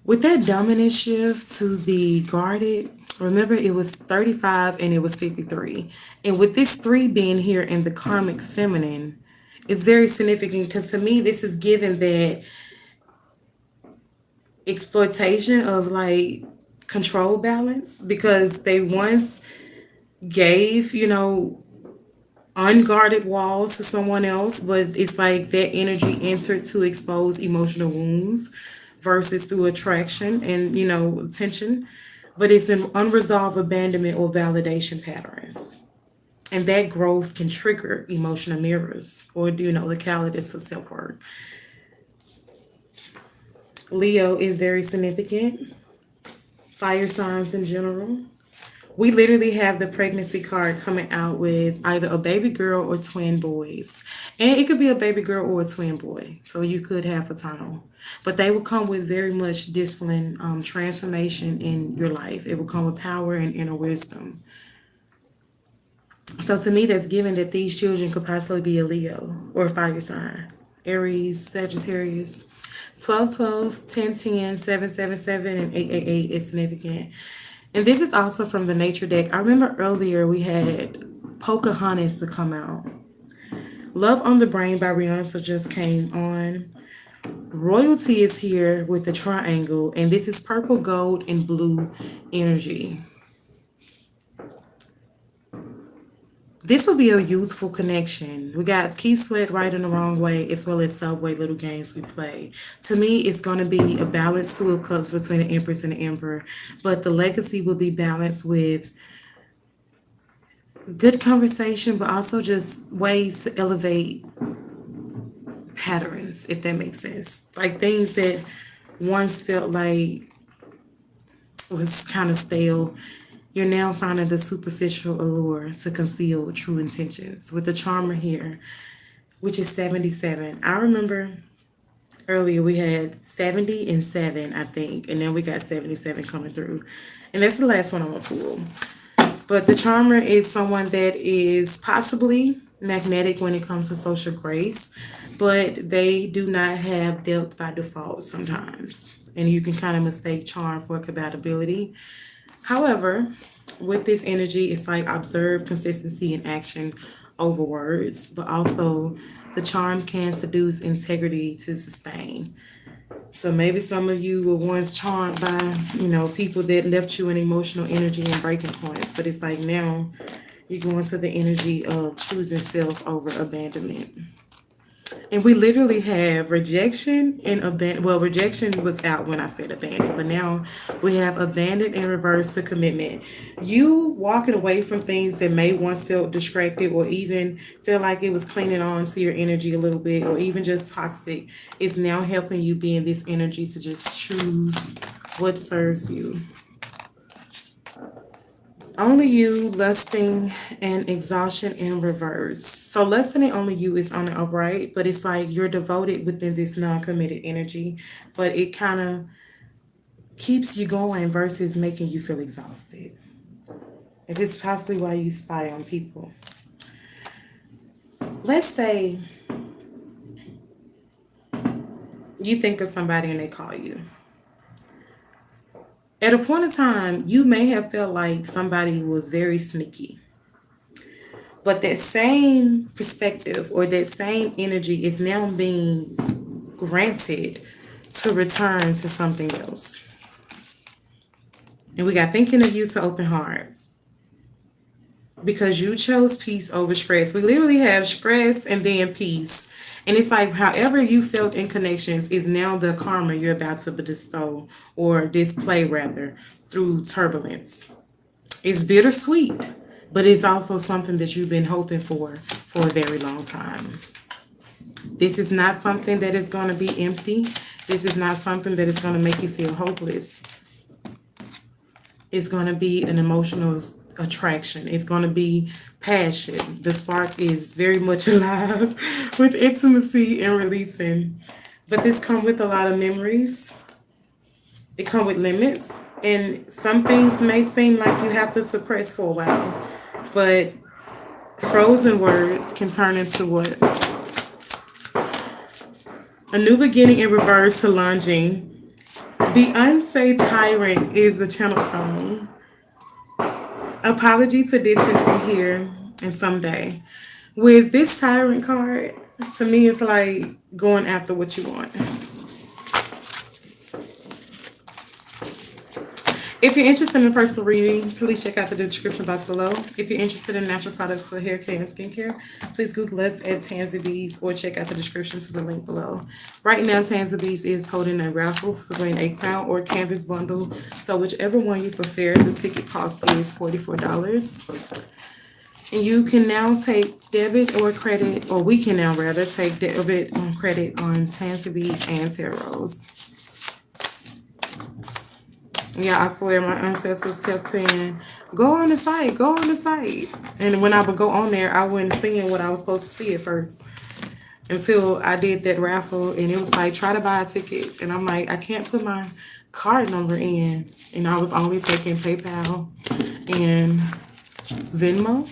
With that dominant shift to the guarded, remember it was 35 and it was 53. And with this 3 being here in the karmic feminine, it's very significant because to me, this is given that exploitation of like control balance because they once gave, unguarded walls to someone else, but it's like that energy entered to expose emotional wounds versus through attraction and, attention. But it's an unresolved abandonment or validation patterns. And that growth can trigger emotional mirrors or, the catalyst for self work. Leo is very significant. Fire signs in general. We literally have the pregnancy card coming out with either a baby girl or twin boys. And it could be a baby girl or a twin boy. So you could have fraternal. But they will come with very much discipline, transformation in your life. It will come with power and inner wisdom. So to me, that's given that these children could possibly be a Leo or a fire sign, Aries, Sagittarius. 12, 12, 10, 10, 7, 7, 7, and 8, 8, 8 is significant. And this is also from the nature deck. I remember earlier we had Pocahontas to come out. Love on the Brain by Rihanna just came on. Royalty is here with the triangle, and this is purple, gold, and blue energy. This will be a youthful connection. We got Key Sweat right in the wrong way, as well as Subway little games we play. To me, it's going to be a balanced two of cups between the Empress and the Emperor, but the legacy will be balanced with good conversation, but also just ways to elevate patterns, if that makes sense. Like things that once felt like was kind of stale, you're now finding the superficial allure to conceal true intentions. With the charmer here, which is 77. I remember earlier we had 70 and 7, I think, and then we got 77 coming through. And that's the last one I'm gonna pull. But the charmer is someone that is possibly magnetic when it comes to social grace, but they do not have depth by default sometimes. And you can kind of mistake charm for compatibility. However, with this energy, it's like observe consistency and action over words, but also the charm can seduce integrity to sustain. So maybe some of you were once charmed by, people that left you in emotional energy and breaking points, but it's like now you're going to the energy of choosing self over abandonment. And we literally have rejection and abandon. Well, rejection was out when I said abandon, but now we have abandoned in reverse to commitment. You walking away from things that may once felt distracted or even feel like it was clinging on to your energy a little bit or even just toxic is now helping you be in this energy to just choose what serves you. Only you, lusting, and exhaustion in reverse. So lusting and only you is on the upright, but it's like you're devoted within this non-committed energy, but it kind of keeps you going versus making you feel exhausted. If it's possibly why you spy on people. Let's say you think of somebody and they call you. At a point in time, you may have felt like somebody was very sneaky. But that same perspective or that same energy is now being granted to return to something else. And we got thinking of you to open heart. Because you chose peace over stress. We literally have stress and then peace. And it's like however you felt in connections is now the karma you're about to bestow or display rather through turbulence. It's bittersweet, but it's also something that you've been hoping for a very long time. This is not something that is going to be empty. This is not something that is going to make you feel hopeless. It's going to be an emotional attraction. It's going to be passion. The spark is very much alive with intimacy and releasing. But this comes with a lot of memories. It comes with limits. And some things may seem like you have to suppress for a while. But frozen words can turn into what? A new beginning in reverse to lunging. Beyonce Tyrant is the channel song. Apology to distance here and someday. With this Tyrant card, to me it's like going after what you want. If you're interested in a personal reading, please check out the description box below. If you're interested in natural products for hair care and skincare, please Google us at Tansy Bees or check out the description to the link below. Right now, Tansy Bees is holding a raffle to win a crown or canvas bundle. So whichever one you prefer, the ticket cost is $44. And you can now take debit or credit, or we can now rather take debit or credit on Tansy Bees and Tarots. Yeah, I swear my ancestors kept saying, go on the site, go on the site. And when I would go on there, I wasn't seeing what I was supposed to see at first. Until I did that raffle and it was like, try to buy a ticket. And I'm like, I can't put my card number in. And I was only taking PayPal and Venmo.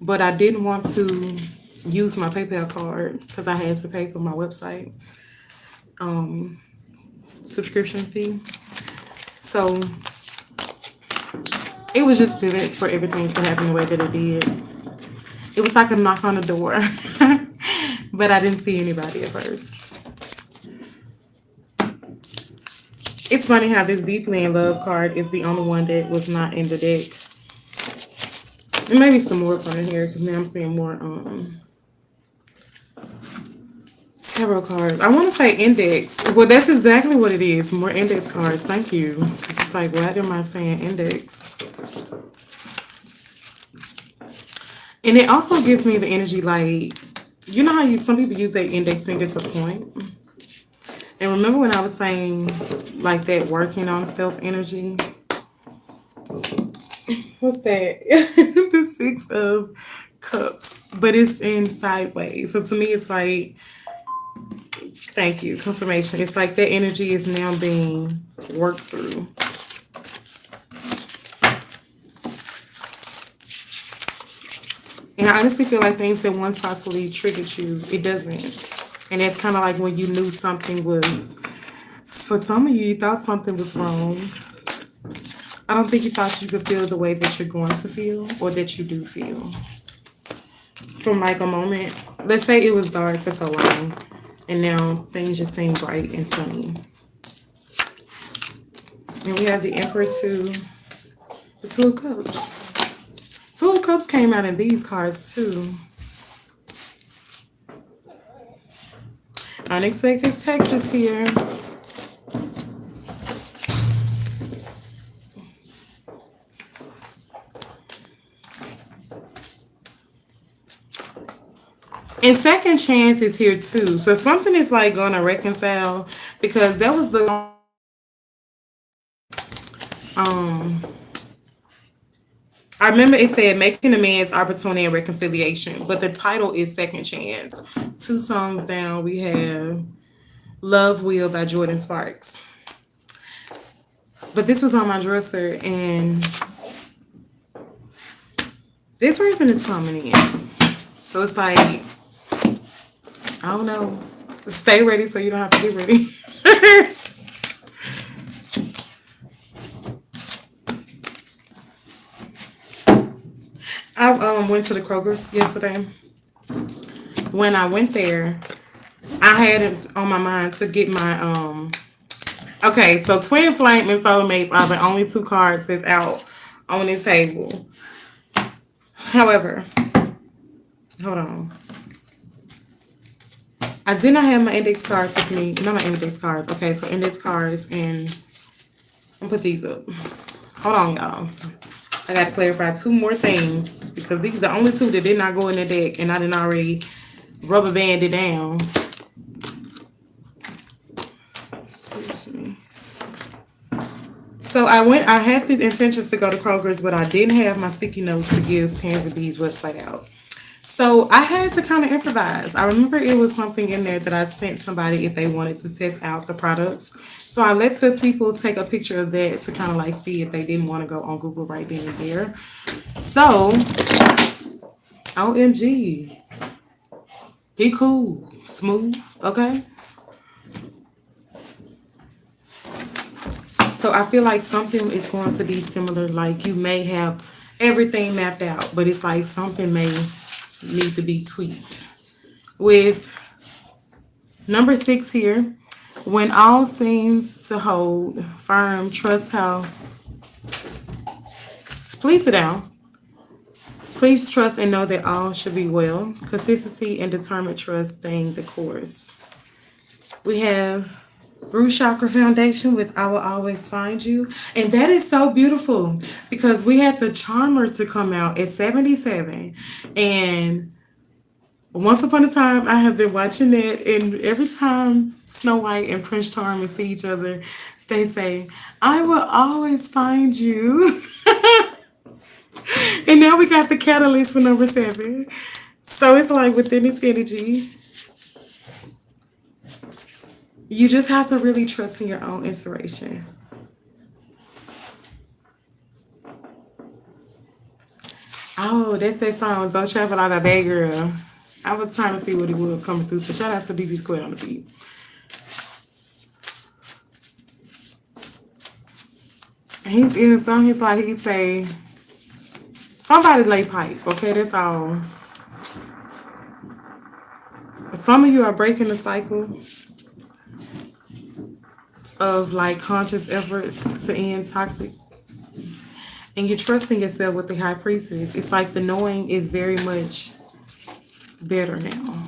but I didn't want to use my PayPal card because I had to pay for my website subscription fee. So it was just good for everything to happen the way that it did. It was like a knock on the door, but I didn't see anybody at first. It's funny how this Deeply in Love card is the only one that was not in the deck. And maybe some more from in here because now I'm seeing more tarot cards. I want to say index. Well, that's exactly what it is. More index cards. Thank you. It's like, why am I saying index? And it also gives me the energy like, you know how some people use their index finger to point? And remember when I was saying like that working on self energy? What's that? The Six of Cups. But it's in sideways. So to me, it's like, thank you, confirmation. It's like that energy is now being worked through. And I honestly feel like things that once possibly triggered you, it doesn't. And it's kind of like when you knew something was, for some of you, you thought something was wrong. I don't think you thought you could feel the way that you're going to feel or that you do feel. From like a moment, let's say it was dark for so long, and now things just seem bright and sunny. And we have the Emperor to the Two of Cups. Two of Cups came out in these cards too. Unexpected text is here. And second chance is here too. So something is like going to reconcile because that was the I remember it said making amends, opportunity, and reconciliation, but the title is Second Chance. Two songs down, we have Love Will by Jordan Sparks. But this was on my dresser, and this person is coming in. So it's like, I don't know. Stay ready so you don't have to get ready. I went to the Kroger's yesterday. When I went there, I had it on my mind to get my okay, so Twin Flame and Soulmates are the only two cards that's out on this table. However, hold on. I did not have my index cards with me. Not my index cards. Okay, so index cards, and I'll put these up. Hold on, y'all. I got to clarify two more things because these are the only two that did not go in the deck, and I didn't already rubber band it down. Excuse me. So I had the intentions to go to Kroger's, but I didn't have my sticky notes to give Tansy B's website out. So I had to kind of improvise. I remember it was something in there that I sent somebody if they wanted to test out the products. So I let the people take a picture of that to kind of like see if they didn't want to go on Google right then and there. So, OMG. He cool. Smooth. Okay. So I feel like something is going to be similar. Like you may have everything mapped out, but it's like something may need to be tweaked. With number 6 here, when all seems to hold firm, trust how. Please sit down. Please trust and know that all should be well. Consistency and determined trust staying the course. We have Root Chakra Foundation with I Will Always Find You. And that is so beautiful because we had the Charmer to come out at 77. And once upon a time, I have been watching that. And every time Snow White and Prince Charming see each other, they say, I will always find you. And now we got the catalyst for number 7. So it's like within this energy, you just have to really trust in your own inspiration. Oh, that's that song. Don't travel out of that girl. I was trying to see what it was coming through. So shout out to BB Squid on the beat. He's in the song. He's like he say somebody lay pipe. Okay, that's all. Some of you are breaking the cycle of like conscious efforts to end toxic, and you're trusting yourself with the high priestess. It's like the knowing is very much better now.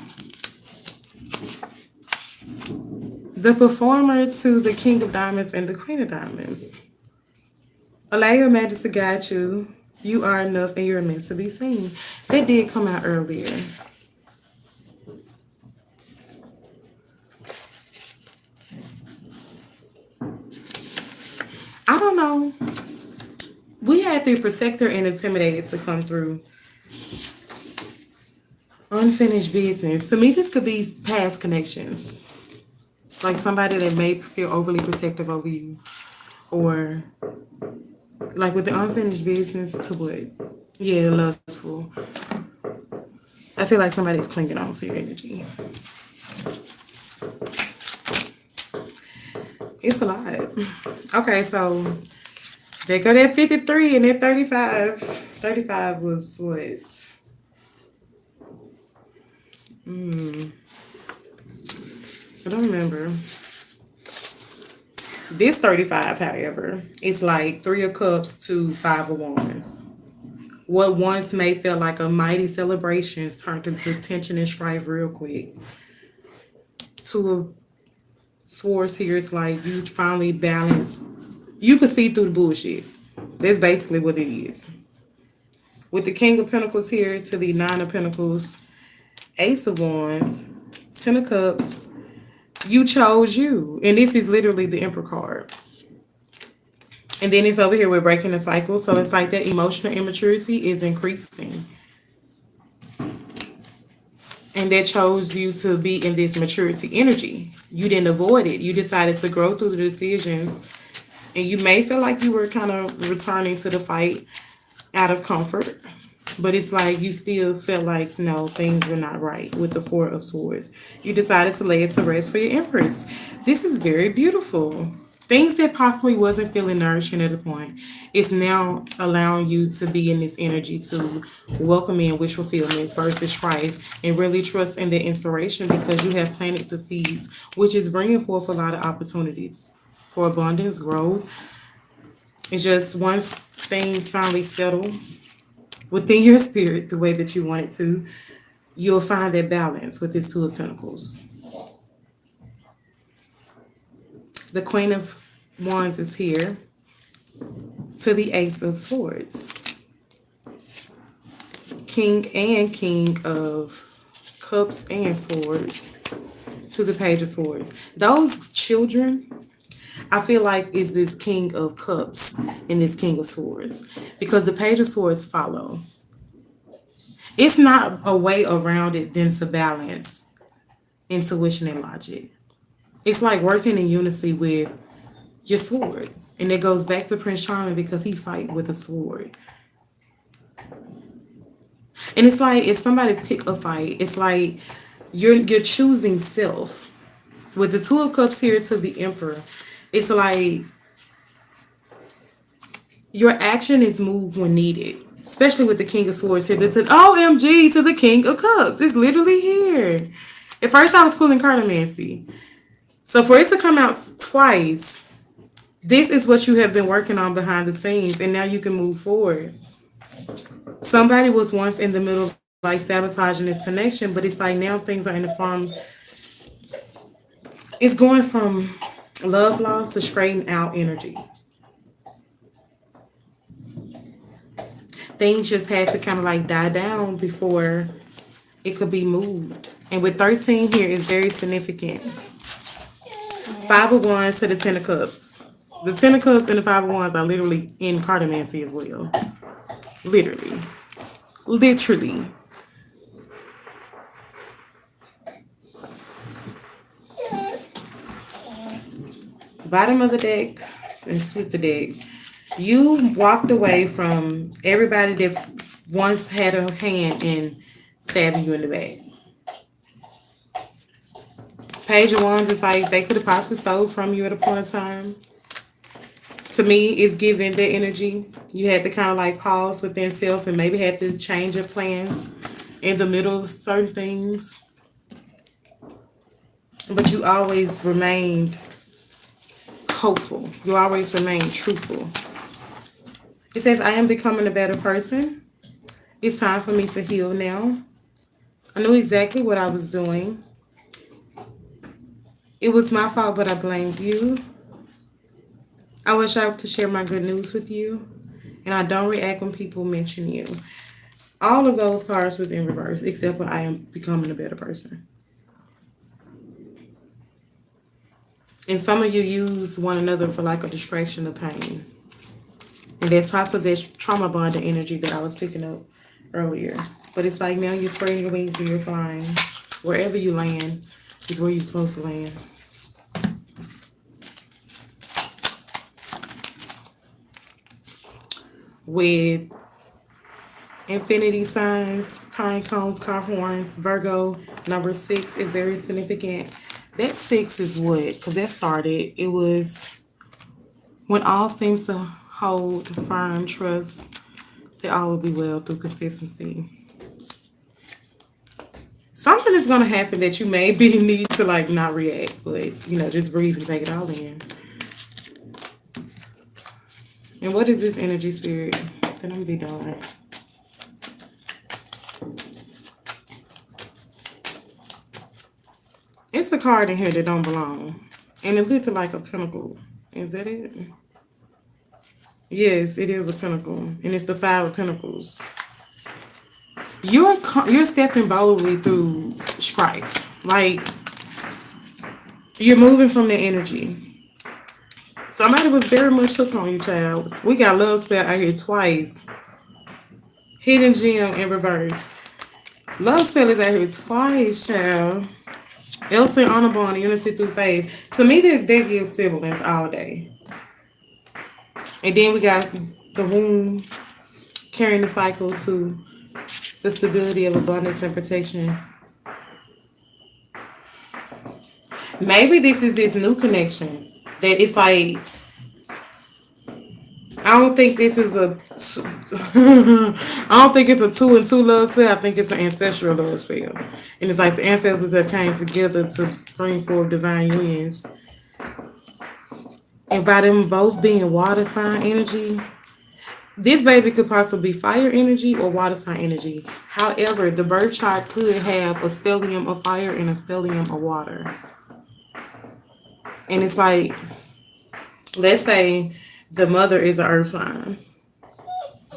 The performer to the King of Diamonds and the Queen of Diamonds. Allow your magic to guide you. You are enough and you're meant to be seen. That did come out earlier. I don't know. We had the protector and intimidated to come through. Unfinished business. To me, this could be past connections. Like somebody that may feel overly protective over you. Or like with the unfinished business to what? Yeah, lustful. I feel like somebody's clinging on to your energy. It's a lot. Okay, so they go that 53 and that 35. 35 was what? I don't remember. This 35, however, it's like 3 of Cups to 5 of Wands. What once may feel like a mighty celebration is turned into tension and strife real quick. 2 of Swords here is like you finally balance. You can see through the bullshit. That's basically what it is. With the King of Pentacles here to the 9 of Pentacles, Ace of Wands, 10 of Cups, you chose you. And this is literally the Emperor card. And then it's over here, we're breaking the cycle. So it's like that emotional immaturity is increasing. And that chose you to be in this maturity energy. You didn't avoid it. You decided to grow through the decisions. And you may feel like you were kind of returning to the fight out of comfort. But it's like you still felt like, no, things were not right with the 4 of Swords. You decided to lay it to rest for your Empress. This is very beautiful. Things that possibly wasn't feeling nourishing at the point is now allowing you to be in this energy to welcome in wish fulfillments versus strife and really trust in the inspiration because you have planted the seeds, which is bringing forth a lot of opportunities for abundance, growth. It's just once things finally settle within your spirit the way that you want it to, you'll find that balance with this 2 of Pentacles. The Queen of Wands is here to the Ace of Swords. King of Cups and Swords to the Page of Swords. Those children, I feel like is this King of Cups and this King of Swords because the Page of Swords follow. It's not a way around it than to balance intuition and logic. It's like working in unity with your sword. And it goes back to Prince Charming because he fight with a sword. And it's like if somebody pick a fight, it's like you're choosing self. With the 2 of Cups here to the Emperor, it's like your action is moved when needed. Especially with the King of Swords here. That's an OMG to the King of Cups. It's literally here. At first I was pulling cartomancy. So for it to come out twice, this is what you have been working on behind the scenes, and now you can move forward. Somebody was once in the middle of like sabotaging this connection, but it's like now things are in the form. It's going from love loss to straighten out energy. Things just had to kind of like die down before it could be moved. And with 13 here is very significant. 5 of Wands to the 10 of Cups. The 10 of Cups and the 5 of Wands are literally in cartomancy as well. Literally. Literally. Bottom of the deck and split the deck. You walked away from everybody that once had a hand in stabbing you in the back. Page of Wands is like they could have possibly stole from you at a point in time. To me, it's giving that energy. You had to kind of like pause within self and maybe had to change your plans in the middle of certain things. But you always remained hopeful. You always remained truthful. It says, I am becoming a better person. It's time for me to heal now. I knew exactly what I was doing. It was my fault, but I blamed you. I wish I could share my good news with you. And I don't react when people mention you. All of those cards was in reverse, except for I am becoming a better person. And some of you use one another for like a distraction of pain. And that's possibly that trauma bonding energy that I was picking up earlier. But it's like now you're spreading your wings and you're flying. Wherever you land is where you're supposed to land. With infinity signs, pine cones, car horns, Virgo, number 6 is very significant. That 6 is what? Because that started, it was when all seems to hold firm trust that all will be well through consistency. Something is going to happen that you maybe need to like not react, but you know, just breathe and take it all in. And what is this energy, spirit? That I'm going to be doing. It's a card in here that don't belong. And it looked like a pinnacle. Is that it? Yes, it is a pinnacle. And it's the 5 of Pentacles. You're stepping boldly through strife. Like, you're moving from the energy. Somebody was very much hooked on you, child. We got love spell out here twice. Hidden gem in reverse. Love spell is out here twice, child. Elsa and honorable and unity through faith. To me, that gives siblings all day. And then we got the womb carrying the cycle to the stability of abundance and protection. Maybe this is this new connection that it's like, I don't think this is I don't think it's a 2 and 2 love spell. I think it's an ancestral love spell. And it's like the ancestors that came together to bring forth divine unions. And by them both being water sign energy, this baby could possibly be fire energy or water sign energy. However, the birth chart could have a stellium of fire and a stellium of water. And it's like, let's say the mother is an earth sign.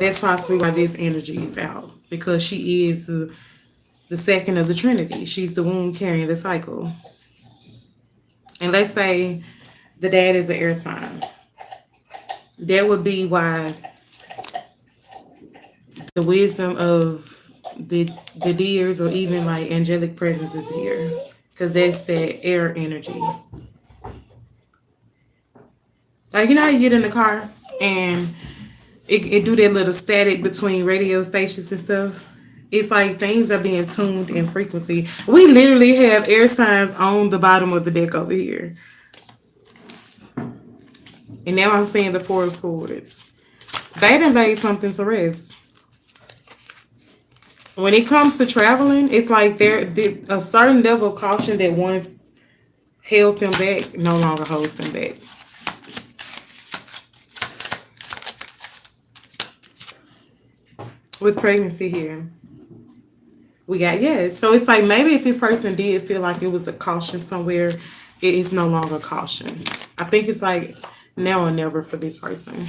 That's possibly why this energy is out. Because she is the second of the Trinity. She's the womb carrying the cycle. And let's say the dad is an air sign. That would be why the wisdom of the deers or even like angelic presence is here. Because that's that air energy. Like, you know how you get in the car and it do that little static between radio stations and stuff? It's like things are being tuned in frequency. We literally have air signs on the bottom of the deck over here. And now I'm seeing the 4 of Swords. They done laid something to rest. When it comes to traveling, it's like a certain level of caution that once held them back no longer holds them back. With pregnancy here, we got yes. So it's like maybe if this person did feel like it was a caution somewhere, it is no longer caution. I think it's like now or never for this person.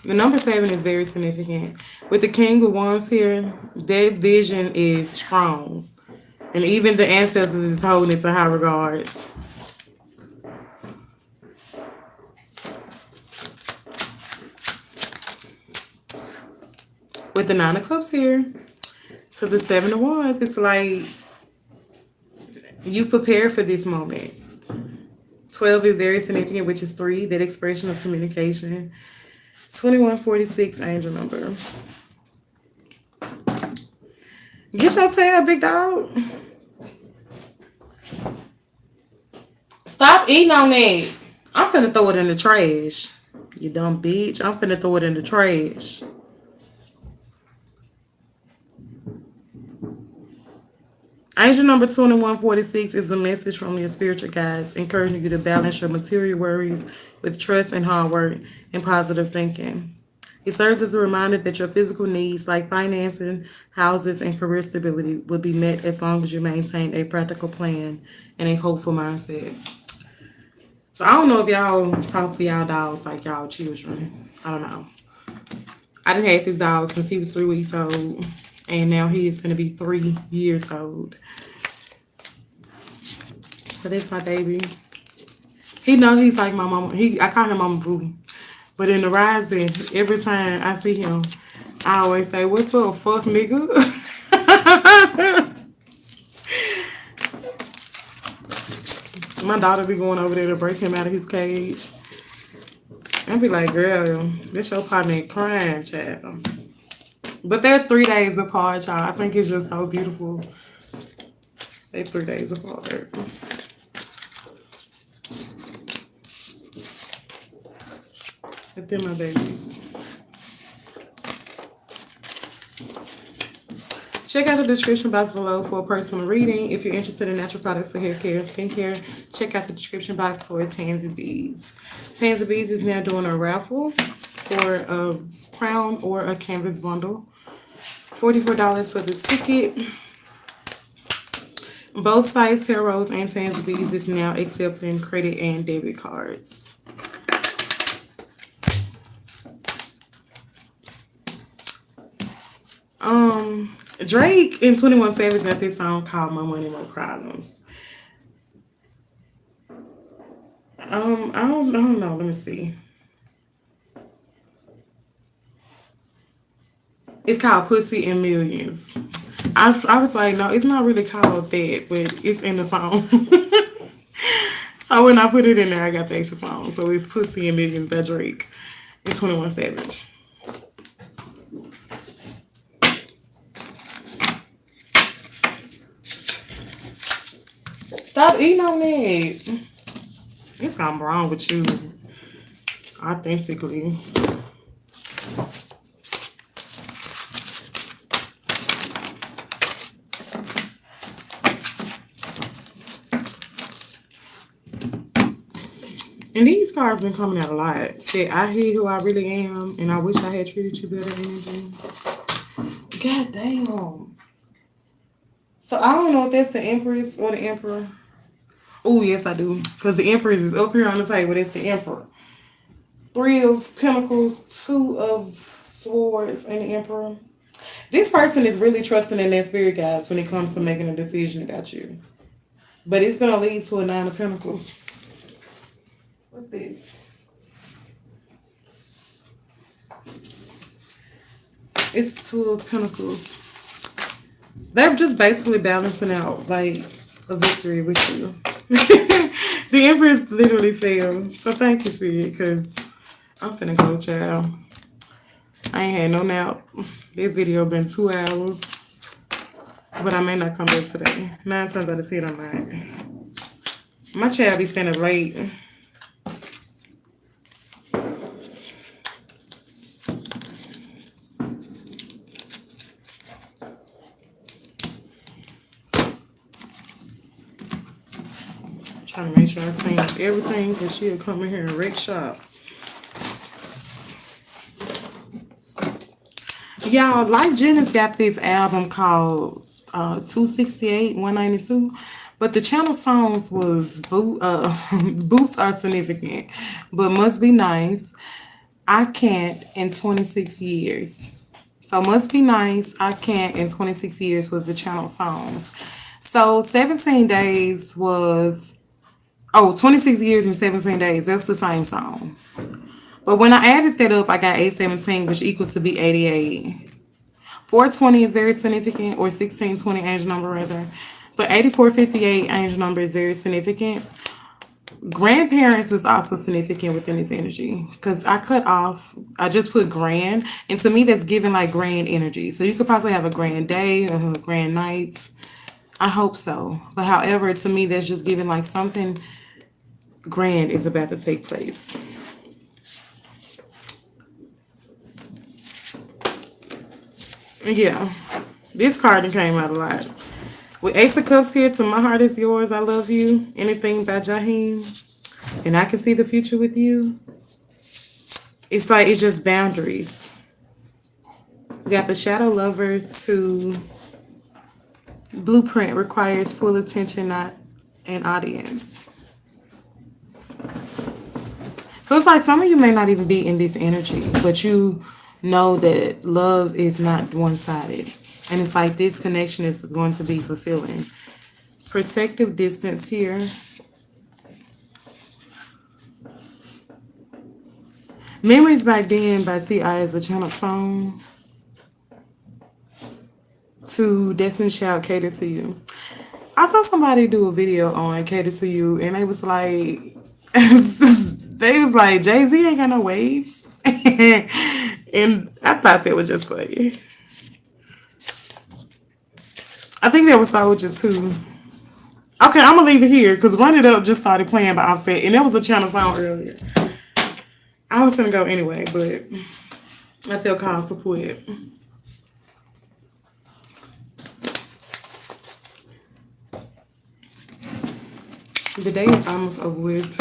The number 7 is very significant. With the King of Wands here, their vision is strong. And even the ancestors is holding it to high regards. With the 9 of Cups here, so the 7 of Wands, it's like you prepare for this moment. 12 is very significant, which is 3, that expression of communication. 2146 angel number. Get your tail, big dog. Stop eating on that. I'm finna throw it in the trash. You dumb bitch. I'm finna throw it in the trash. Angel number 2146 is a message from your spiritual guides encouraging you to balance your material worries with trust and hard work and positive thinking. It serves as a reminder that your physical needs like financing, houses, and career stability will be met as long as you maintain a practical plan and a hopeful mindset. So I don't know if y'all talk to y'all dogs like y'all children. I don't know. I done had this dog since he was 3 weeks old, and now he is gonna be 3 years old. So that's my baby. He know he's like my mama. I call him Mama Boo. But in the rising, every time I see him, I always say, "What's up, fuck nigga?" My daughter be going over there to break him out of his cage. I be like, "Girl, this your partner in crime, child." But they're 3 days apart, child. I think it's just so beautiful. They're 3 days apart. But they're my babies. Check out the description box below for a personal reading. If you're interested in natural products for hair care and skincare, check out the description box for Tansy Bees. Tansy Bees is now doing a raffle for a crown or a canvas bundle. $44 for the ticket. Both sites, Hair Rose and Tansy Bees, is now accepting credit and debit cards. Drake and 21 Savage got this song called "My Money, No Problems." I don't know. Let me see. It's called "Pussy and Millions." I was like, no, it's not really called that, but it's in the song. So when I put it in there, I got the extra song. So it's "Pussy and Millions" by Drake and 21 Savage. Stop eating on that. It's something wrong with you. Authentically. And these cards been coming out a lot. That I hear who I really am, and I wish I had treated you better than anything. God damn. So I don't know if that's the Empress or the Emperor. Oh, yes, I do. Because the Empress is up here on the table. That's the Emperor. 3 of Pentacles, 2 of Swords, and the Emperor. This person is really trusting in their spirit guides when it comes to making a decision about you. But it's going to lead to a 9 of Pentacles. What's this? It's 2 of Pentacles. They're just basically balancing out like a victory with you. The Empress literally failed. So thank you, Spirit, because I'm finna go, child. I ain't had no nap. This video been 2 hours. But I may not come back today. 9 times out of 10 I'm not. My child be standing late. Trying to make sure I clean up everything because she'll come in here and wreck shop. Y'all, Like Jenna's got this album called 268, 192. But the channel songs was Boots Are Significant, but Must Be Nice, I Can't, in 26 years. So Must Be Nice, I Can't, in 26 years was the channel songs. So 17 days was... 26 years and 17 days. That's the same song. But when I added that up, I got 817, which equals to be 88. 420 is very significant, or 1620 angel number rather. But 8458 angel number is very significant. Grandparents was also significant within this energy because I just put grand, and to me, that's giving like grand energy. So you could possibly have a grand day or a grand night. I hope so. But however, to me, that's just giving like something grand is about to take place. Yeah, this card came out a lot. With Ace of Cups here, to my heart is yours, I love you. Anything by Jaheim. And I can see the future with you. It's like, it's just boundaries. We got the Shadow Lover to Blueprint requires full attention, not an audience. So it's like some of you may not even be in this energy, but you know that love is not one-sided. And it's like this connection is going to be fulfilling. Protective distance here. Memories Back Then by T.I. is a channel song. To Destiny Child, Cater to You. I saw somebody do a video on Cater to You, and they was like, Jay-Z ain't got no waves. And I thought that was just funny. I think that was Soldier too. Okay, I'm gonna leave it here because Run It Up just started playing by Offset, and that was a channel song earlier. I was gonna go anyway, but I feel called to quit. The day is almost over with.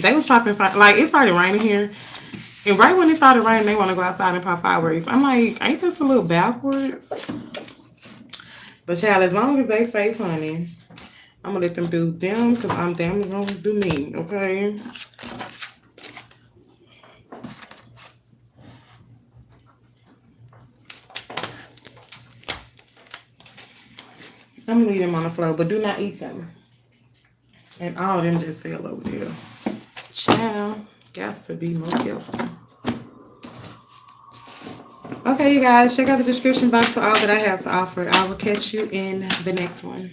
They was popping like it started raining here, and right when it started raining, they want to go outside and pop fireworks. I'm like, ain't this a little backwards? But child, as long as they safe, honey, I'm gonna let them do them because I'm damn gonna do me. Okay. I'm gonna leave them on the floor, but do not eat them. And all of them just fell over there. Child, got to be more careful. Okay, you guys, check out the description box for all that I have to offer. I will catch you in the next one.